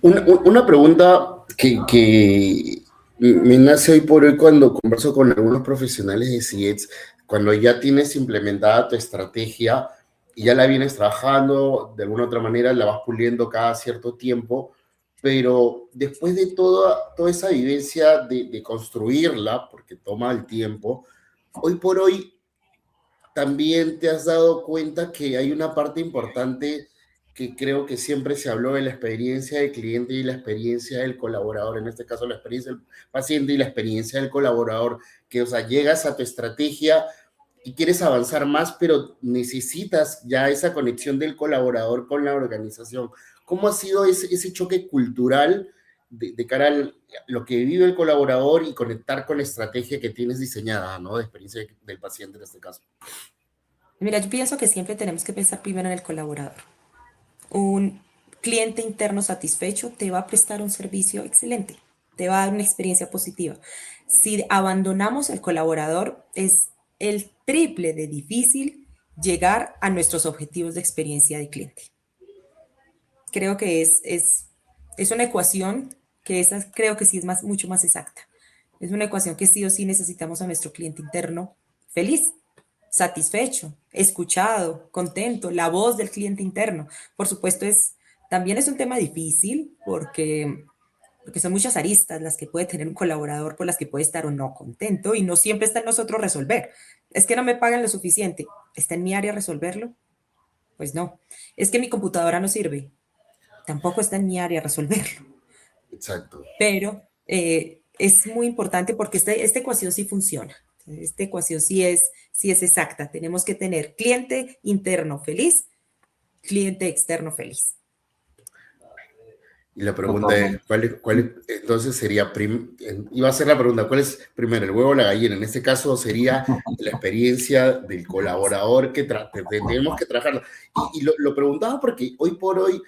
Una pregunta que me nace hoy por hoy cuando converso con algunos profesionales de CX, cuando ya tienes implementada tu estrategia y ya la vienes trabajando, de alguna otra manera la vas puliendo cada cierto tiempo, pero después de toda esa vivencia de construirla, porque toma el tiempo, hoy por hoy también te has dado cuenta que hay una parte importante que creo que siempre se habló de la experiencia del cliente y la experiencia del colaborador, en este caso la experiencia del paciente y la experiencia del colaborador, que, o sea, llegas a tu estrategia y quieres avanzar más, pero necesitas ya esa conexión del colaborador con la organización. ¿Cómo ha sido ese choque cultural de cara a lo que vive el colaborador y conectar con la estrategia que tienes diseñada, ¿no? De experiencia del paciente en este caso. Mira, yo pienso que siempre tenemos que pensar primero en el colaborador. Un cliente interno satisfecho te va a prestar un servicio excelente, te va a dar una experiencia positiva. Si abandonamos el colaborador, es el triple de difícil llegar a nuestros objetivos de experiencia de cliente. Creo que es una ecuación que esa creo que sí es mucho más exacta. Es una ecuación que sí o sí necesitamos a nuestro cliente interno feliz, satisfecho, escuchado, contento, la voz del cliente interno. Por supuesto, también es un tema difícil porque son muchas aristas las que puede tener un colaborador, por las que puede estar o no contento, y no siempre está en nosotros resolver. Es que no me pagan lo suficiente. ¿Está en mi área resolverlo? Pues no. Es que mi computadora no sirve. Tampoco está en mi área resolverlo. Exacto. Pero es muy importante porque esta ecuación sí funciona. Esta ecuación sí es exacta. Tenemos que tener cliente interno feliz, cliente externo feliz. Y la pregunta es, entonces sería, iba a ser la pregunta, ¿cuál es primero, el huevo o la gallina? En este caso sería la experiencia del colaborador que tenemos que trabajar. Y lo preguntaba porque hoy por hoy,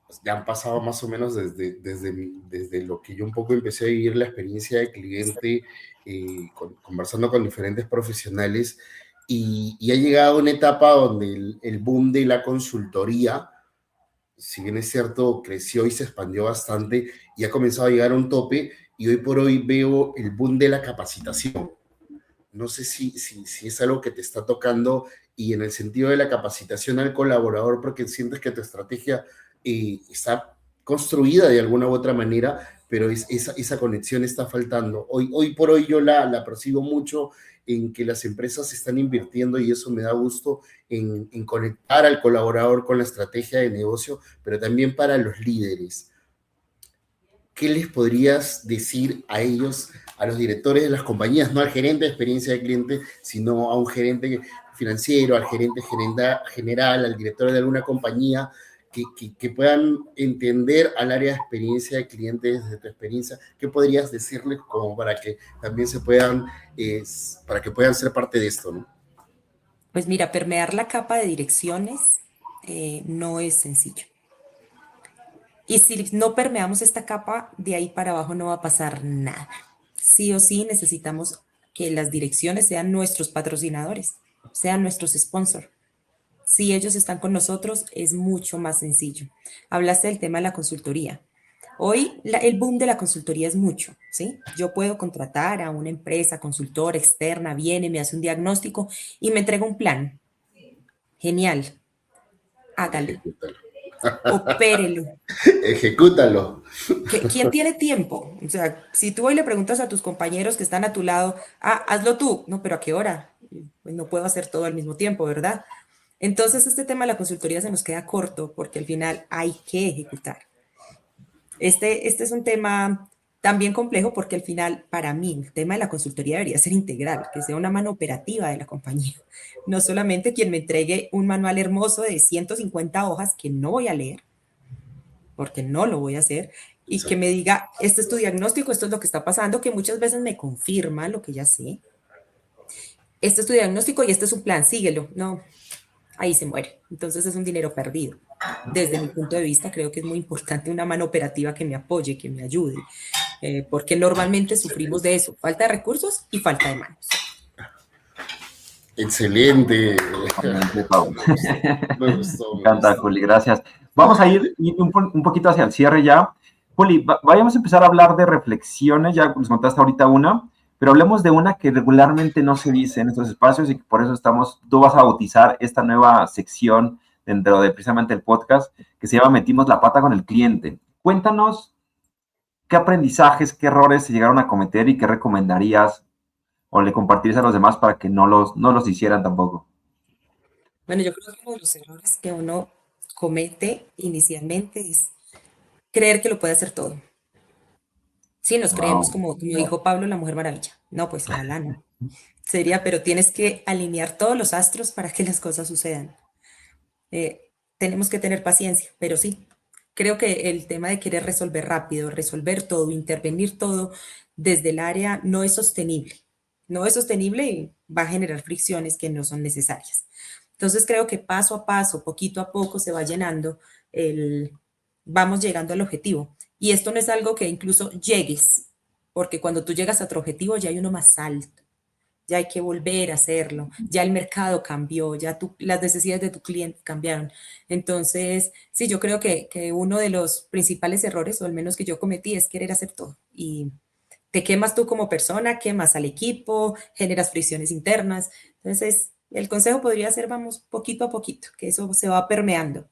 pues, ya han pasado más o menos desde lo que yo un poco empecé a vivir la experiencia de cliente, conversando con diferentes profesionales, y ha llegado una etapa donde el boom de la consultoría, si bien es cierto, creció y se expandió bastante y ha comenzado a llegar a un tope, y hoy por hoy veo el boom de la capacitación. No sé si es algo que te está tocando, y en el sentido de la capacitación al colaborador, porque sientes que tu estrategia está construida de alguna u otra manera, pero esa conexión está faltando. Hoy por hoy yo la percibo mucho en que las empresas están invirtiendo, y eso me da gusto, en conectar al colaborador con la estrategia de negocio, pero también para los líderes. ¿Qué les podrías decir a ellos, a los directores de las compañías, no al gerente de experiencia de cliente, sino a un gerente financiero, al gerente general, al director de alguna compañía, que puedan entender al área de experiencia de cliente desde tu experiencia? ¿Qué podrías decirles como para que también para que puedan ser parte de esto, ¿no? Pues mira, permear la capa de direcciones no es sencillo. Y si no permeamos esta capa, de ahí para abajo no va a pasar nada. Sí o sí necesitamos que las direcciones sean nuestros patrocinadores, sean nuestros sponsors. Si ellos están con nosotros, es mucho más sencillo. Hablaste del tema de la consultoría. Hoy el boom de la consultoría es mucho, ¿sí? Yo puedo contratar a una empresa consultora externa, viene, me hace un diagnóstico y me entrega un plan. Genial. Hágalo. Ejecútalo. Opérelo. Ejecútalo. ¿Quién tiene tiempo? O sea, si tú hoy le preguntas a tus compañeros que están a tu lado, hazlo tú. No, pero ¿a qué hora? Pues no puedo hacer todo al mismo tiempo, ¿verdad? Entonces, este tema de la consultoría se nos queda corto porque al final hay que ejecutar. Este es un tema también complejo porque al final, para mí, el tema de la consultoría debería ser integral, que sea una mano operativa de la compañía. No solamente quien me entregue un manual hermoso de 150 hojas que no voy a leer, porque no lo voy a hacer, y que me diga, este es tu diagnóstico, esto es lo que está pasando, que muchas veces me confirma lo que ya sé. Este es tu diagnóstico y este es un plan, síguelo. No, ahí se muere. Entonces es un dinero perdido. Desde mi punto de vista, creo que es muy importante una mano operativa que me apoye, que me ayude, porque normalmente sufrimos de eso, falta de recursos y falta de manos. Excelente. Me gustó. Me encanta, Juli, gracias. Vamos a ir un poquito hacia el cierre ya. Juli, vayamos a empezar a hablar de reflexiones, ya nos contaste ahorita una, pero hablemos de una que regularmente no se dice en estos espacios y que por eso tú vas a bautizar esta nueva sección dentro de precisamente el podcast que se llama Metimos la pata con el cliente. Cuéntanos qué aprendizajes, qué errores se llegaron a cometer y qué recomendarías o le compartirías a los demás para que no los hicieran tampoco. Bueno, yo creo que uno de los errores que uno comete inicialmente es creer que lo puede hacer todo. Sí, nos creemos como dijo Pablo, la Mujer Maravilla. No, pues ojalá no. Sería, pero tienes que alinear todos los astros para que las cosas sucedan. Tenemos que tener paciencia, pero sí, creo que el tema de querer resolver rápido, resolver todo, intervenir todo desde el área no es sostenible. No es sostenible y va a generar fricciones que no son necesarias. Entonces creo que paso a paso, poquito a poco se va llenando vamos llegando al objetivo. Y esto no es algo que incluso llegues, porque cuando tú llegas a tu objetivo ya hay uno más alto, ya hay que volver a hacerlo, ya el mercado cambió, ya las necesidades de tu cliente cambiaron. Entonces, sí, yo creo que uno de los principales errores, o al menos que yo cometí, es querer hacer todo. Y te quemas tú como persona, quemas al equipo, generas fricciones internas. Entonces, el consejo podría ser, vamos, poquito a poquito, que eso se va permeando,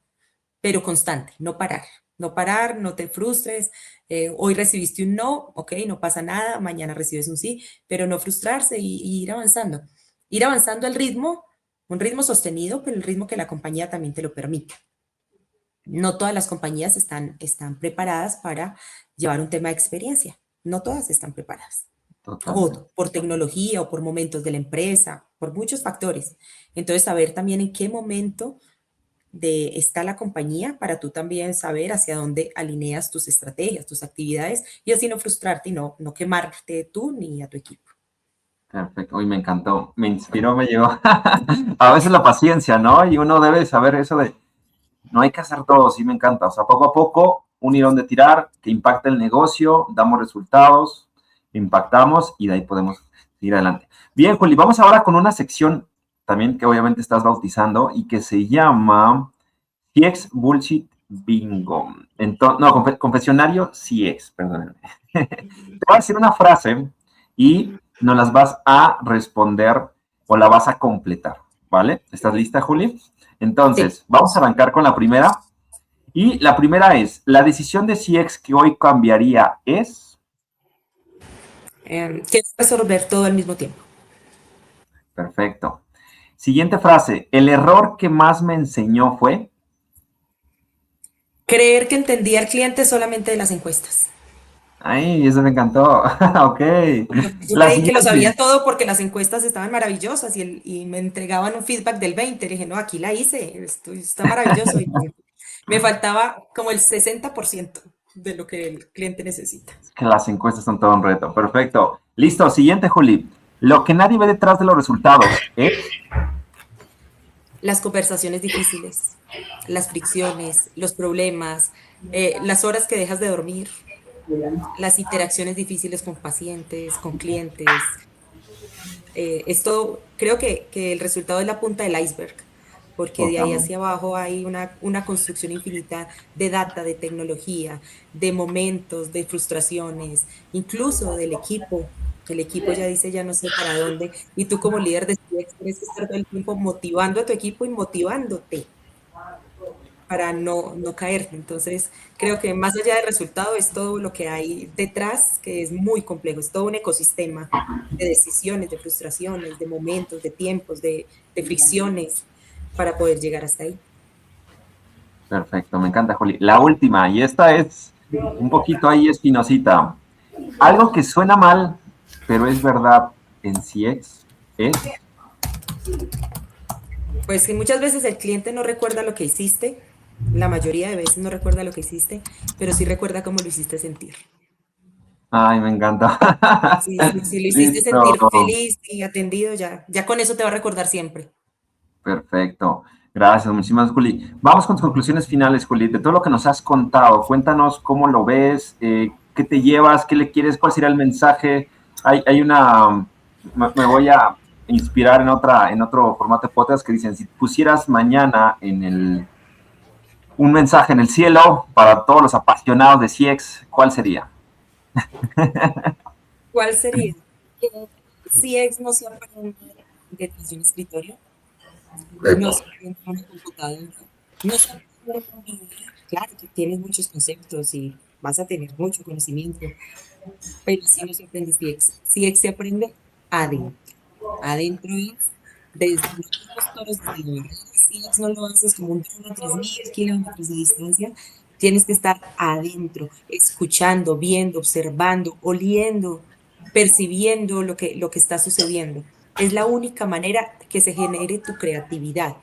pero constante, no parar. No parar, no te frustres. Hoy recibiste un no, ok, no pasa nada, mañana recibes un sí, pero no frustrarse y ir avanzando. Ir avanzando al ritmo, un ritmo sostenido, pero el ritmo que la compañía también te lo permite. No todas las compañías están preparadas para llevar un tema de experiencia. No todas están preparadas. O por tecnología o por momentos de la empresa, por muchos factores. Entonces, saber también en qué momento está la compañía para tú también saber hacia dónde alineas tus estrategias, tus actividades y así no frustrarte y no quemarte tú ni a tu equipo. Perfecto, hoy me encantó, me inspiró, me llegó. A veces la paciencia, ¿no? Y uno debe saber eso de, no hay que hacer todo, sí me encanta. O sea, poco a poco, un hilón de tirar que impacta el negocio, damos resultados, impactamos y de ahí podemos seguir adelante. Bien, Juli, vamos ahora con una sección también que obviamente estás bautizando y que se llama CX Bullshit Bingo. Entonces, no, confesionario CX, perdónenme. Te voy a decir una frase y nos las vas a responder o la vas a completar, ¿vale? ¿Estás lista, Juli? Entonces, sí. Vamos a arrancar con la primera. Y la primera es, la decisión de CX que hoy cambiaría es... que resolver todo al mismo tiempo. Perfecto. Siguiente frase, el error que más me enseñó fue... Creer que entendía al cliente solamente de las encuestas. Ay, eso me encantó. Ok. Yo creí que lo sabía todo porque las encuestas estaban maravillosas y me entregaban un feedback del 20. Le dije, no, aquí la hice, esto está maravilloso. Y me faltaba como el 60% de lo que el cliente necesita. Que las encuestas son todo un reto. Perfecto. Listo. Siguiente, Juli. Lo que nadie ve detrás de los resultados es... Las conversaciones difíciles, las fricciones, los problemas, las horas que dejas de dormir, las interacciones difíciles con pacientes, con clientes. Esto creo que el resultado es la punta del iceberg, porque de ahí hacia abajo hay una construcción infinita de data, de tecnología, de momentos, de frustraciones, incluso del equipo. El equipo ya dice, ya no sé para dónde, y tú como líder de CX tienes que estar todo el tiempo motivando a tu equipo y motivándote para no caer. Entonces, creo que más allá del resultado es todo lo que hay detrás, que es muy complejo, es todo un ecosistema de decisiones, de frustraciones, de momentos, de tiempos, de fricciones, para poder llegar hasta ahí. Perfecto, me encanta, Juli. La última, y esta es un poquito ahí espinosita. Algo que suena mal, pero es verdad en CX, es... Pues que muchas veces el cliente no recuerda lo que hiciste, la mayoría de veces no recuerda lo que hiciste, pero sí recuerda cómo lo hiciste sentir. Ay, me encanta. Si lo hiciste sentir feliz y atendido, ya con eso te va a recordar siempre. Perfecto. Gracias, muchísimas, Juli. Vamos con tus conclusiones finales, Juli. De todo lo que nos has contado, cuéntanos cómo lo ves, qué te llevas, qué le quieres, cuál será el mensaje. Hay una, me voy a inspirar en otro formato de podcast que dicen, si pusieras mañana un mensaje en el cielo para todos los apasionados de CX, ¿cuál sería? ¿Cuál sería? CX no se aprende detrás de un escritorio, no Epa. se aprende en una computadora, no se aprende en un video. Claro que tienes muchos conceptos y vas a tener mucho conocimiento, pero si no se aprende CX. CX se aprende adentro. Adentro es desde los toros, desde la barrera. CX no lo haces como un dron a 3000 kilómetros de distancia. Tienes que estar adentro, escuchando, viendo, observando, oliendo, percibiendo lo que está sucediendo. Es la única manera que se genere tu creatividad.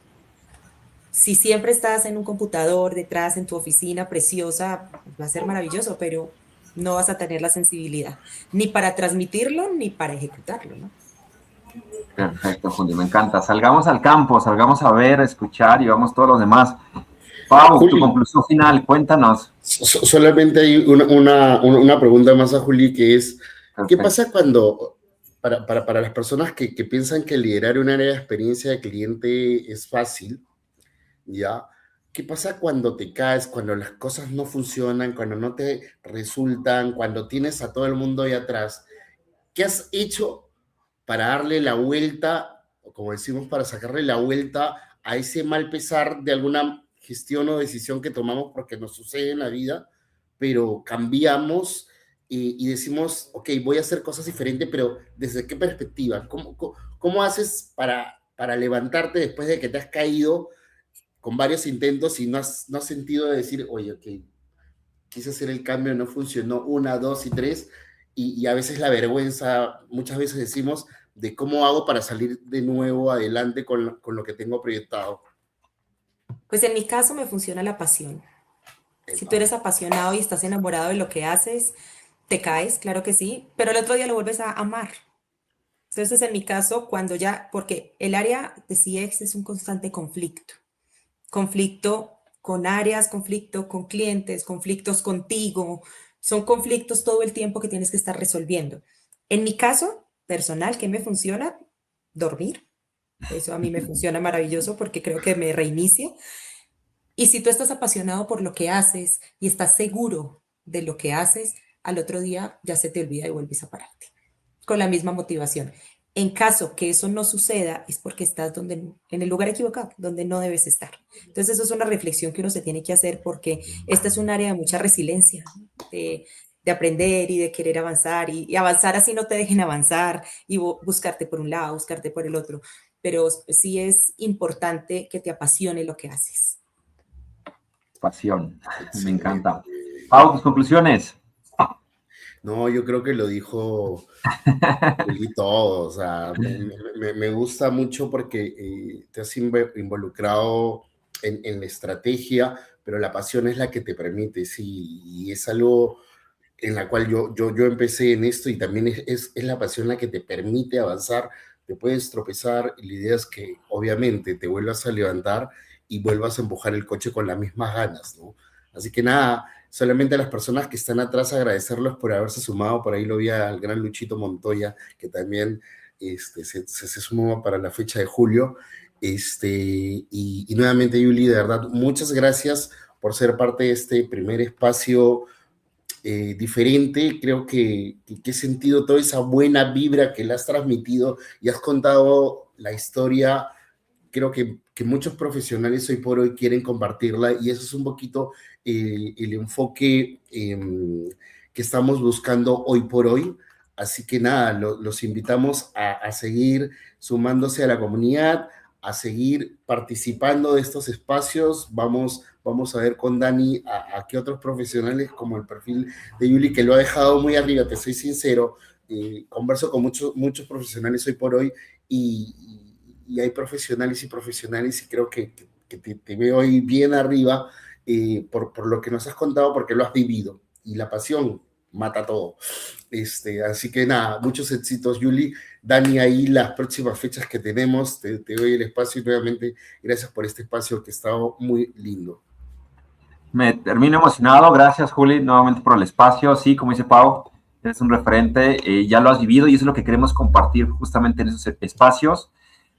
Si siempre estás en un computador, detrás, en tu oficina preciosa, va a ser maravilloso, pero no vas a tener la sensibilidad, ni para transmitirlo, ni para ejecutarlo, ¿no? Perfecto, Juli, me encanta. Salgamos al campo, salgamos a ver, a escuchar y vamos todos los demás. Pau, tu Juli, conclusión final, cuéntanos. solamente hay una pregunta más a Juli que es, ¿qué Perfecto. pasa cuando, para las personas que piensan que liderar un área de experiencia de cliente es fácil, ¿ya? ¿Qué pasa cuando te caes, cuando las cosas no funcionan, cuando no te resultan, cuando tienes a todo el mundo ahí atrás? ¿Qué has hecho para darle la vuelta, o como decimos, para sacarle la vuelta a ese mal pesar de alguna gestión o decisión que tomamos porque nos sucede en la vida, pero cambiamos y decimos, ok, voy a hacer cosas diferentes, pero ¿desde qué perspectiva? ¿Cómo haces para levantarte después de que te has caído con varios intentos y no has sentido de decir, oye, ok, quise hacer el cambio, no funcionó, una, dos y tres, y a veces la vergüenza, muchas veces decimos, de cómo hago para salir de nuevo adelante con lo que tengo proyectado? Pues en mi caso me funciona la pasión. Si tú Epa. eres apasionado y estás enamorado de lo que haces, te caes, claro que sí, pero el otro día lo vuelves a amar. Entonces, en mi caso, cuando ya, porque el área de CX es un constante conflicto. Conflicto con áreas, conflicto con clientes, conflictos contigo. Son conflictos todo el tiempo que tienes que estar resolviendo. En mi caso personal, ¿qué me funciona? Dormir. Eso a mí me funciona maravilloso porque creo que me reinicia. Y si tú estás apasionado por lo que haces y estás seguro de lo que haces, al otro día ya se te olvida y vuelves a pararte con la misma motivación. En caso que eso no suceda, es porque estás en el lugar equivocado, donde no debes estar. Entonces, eso es una reflexión que uno se tiene que hacer porque esta es un área de mucha resiliencia, de aprender y de querer avanzar y avanzar así no te dejen avanzar y buscarte por un lado, buscarte por el otro. Pero sí es importante que te apasione lo que haces. Pasión. Me Excelente. encanta. Pau, tus conclusiones. No, yo creo que lo dijo Juli todo, o sea, me gusta mucho porque te has involucrado en la estrategia, pero la pasión es la que te permite, sí, y es algo en la cual yo empecé en esto y también es la pasión la que te permite avanzar. Te puedes tropezar y la idea es que obviamente te vuelvas a levantar y vuelvas a empujar el coche con las mismas ganas, ¿no? Así que nada, solamente a las personas que están atrás agradecerlos por haberse sumado. Por ahí lo vi al gran Luchito Montoya, que también se sumó para la fecha de julio. Y nuevamente, Yuli, de verdad, muchas gracias por ser parte de este primer espacio diferente. Creo que he sentido toda esa buena vibra que le has transmitido y has contado la historia. Creo que muchos profesionales hoy por hoy quieren compartirla y eso es un poquito el enfoque que estamos buscando hoy por hoy. Así que nada, los invitamos a seguir sumándose a la comunidad, a seguir participando de estos espacios. Vamos a ver con Dani a qué otros profesionales, como el perfil de Yuli, que lo ha dejado muy arriba, te soy sincero. Converso con muchos profesionales hoy por hoy y hay profesionales y profesionales y creo que te veo ahí bien arriba por lo que nos has contado, porque lo has vivido. Y la pasión, mata todo. Así que nada, muchos éxitos, Yuli. Dani, ahí las próximas fechas que tenemos, te doy el espacio y nuevamente gracias por este espacio que ha estado muy lindo. Me termino emocionado, gracias Juli, nuevamente por el espacio. Sí, como dice Pau, eres un referente, ya lo has vivido y eso es lo que queremos compartir justamente en esos espacios.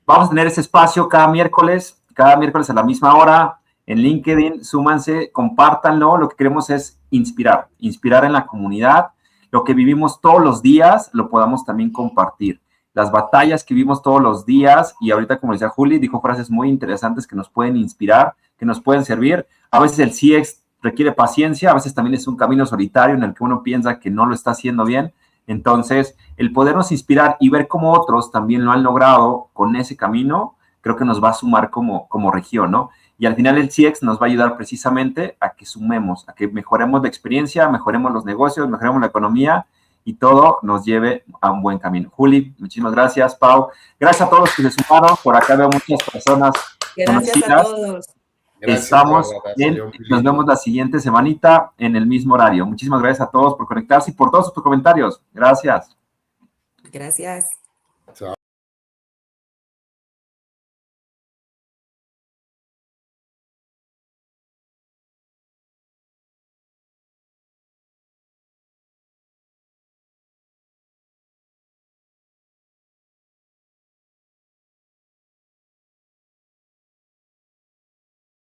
Vamos a tener ese espacio cada miércoles a la misma hora, en LinkedIn, súmanse, compártanlo. Lo que queremos es inspirar en la comunidad. Lo que vivimos todos los días lo podamos también compartir. Las batallas que vivimos todos los días, y ahorita, como decía Juli, dijo frases muy interesantes que nos pueden inspirar, que nos pueden servir. A veces el CX requiere paciencia, a veces también es un camino solitario en el que uno piensa que no lo está haciendo bien. Entonces, el podernos inspirar y ver cómo otros también lo han logrado con ese camino, creo que nos va a sumar como región, ¿no? Y al final el CX nos va a ayudar precisamente a que sumemos, a que mejoremos la experiencia, mejoremos los negocios, mejoremos la economía y todo nos lleve a un buen camino. Juli, muchísimas gracias. Pau, gracias a todos los que se sumaron. Por acá veo muchas personas Gracias conocidas. a todos. Estamos nos vemos la siguiente semanita en el mismo horario. Muchísimas gracias a todos por conectarse y por todos sus comentarios. Gracias. Gracias. Chao.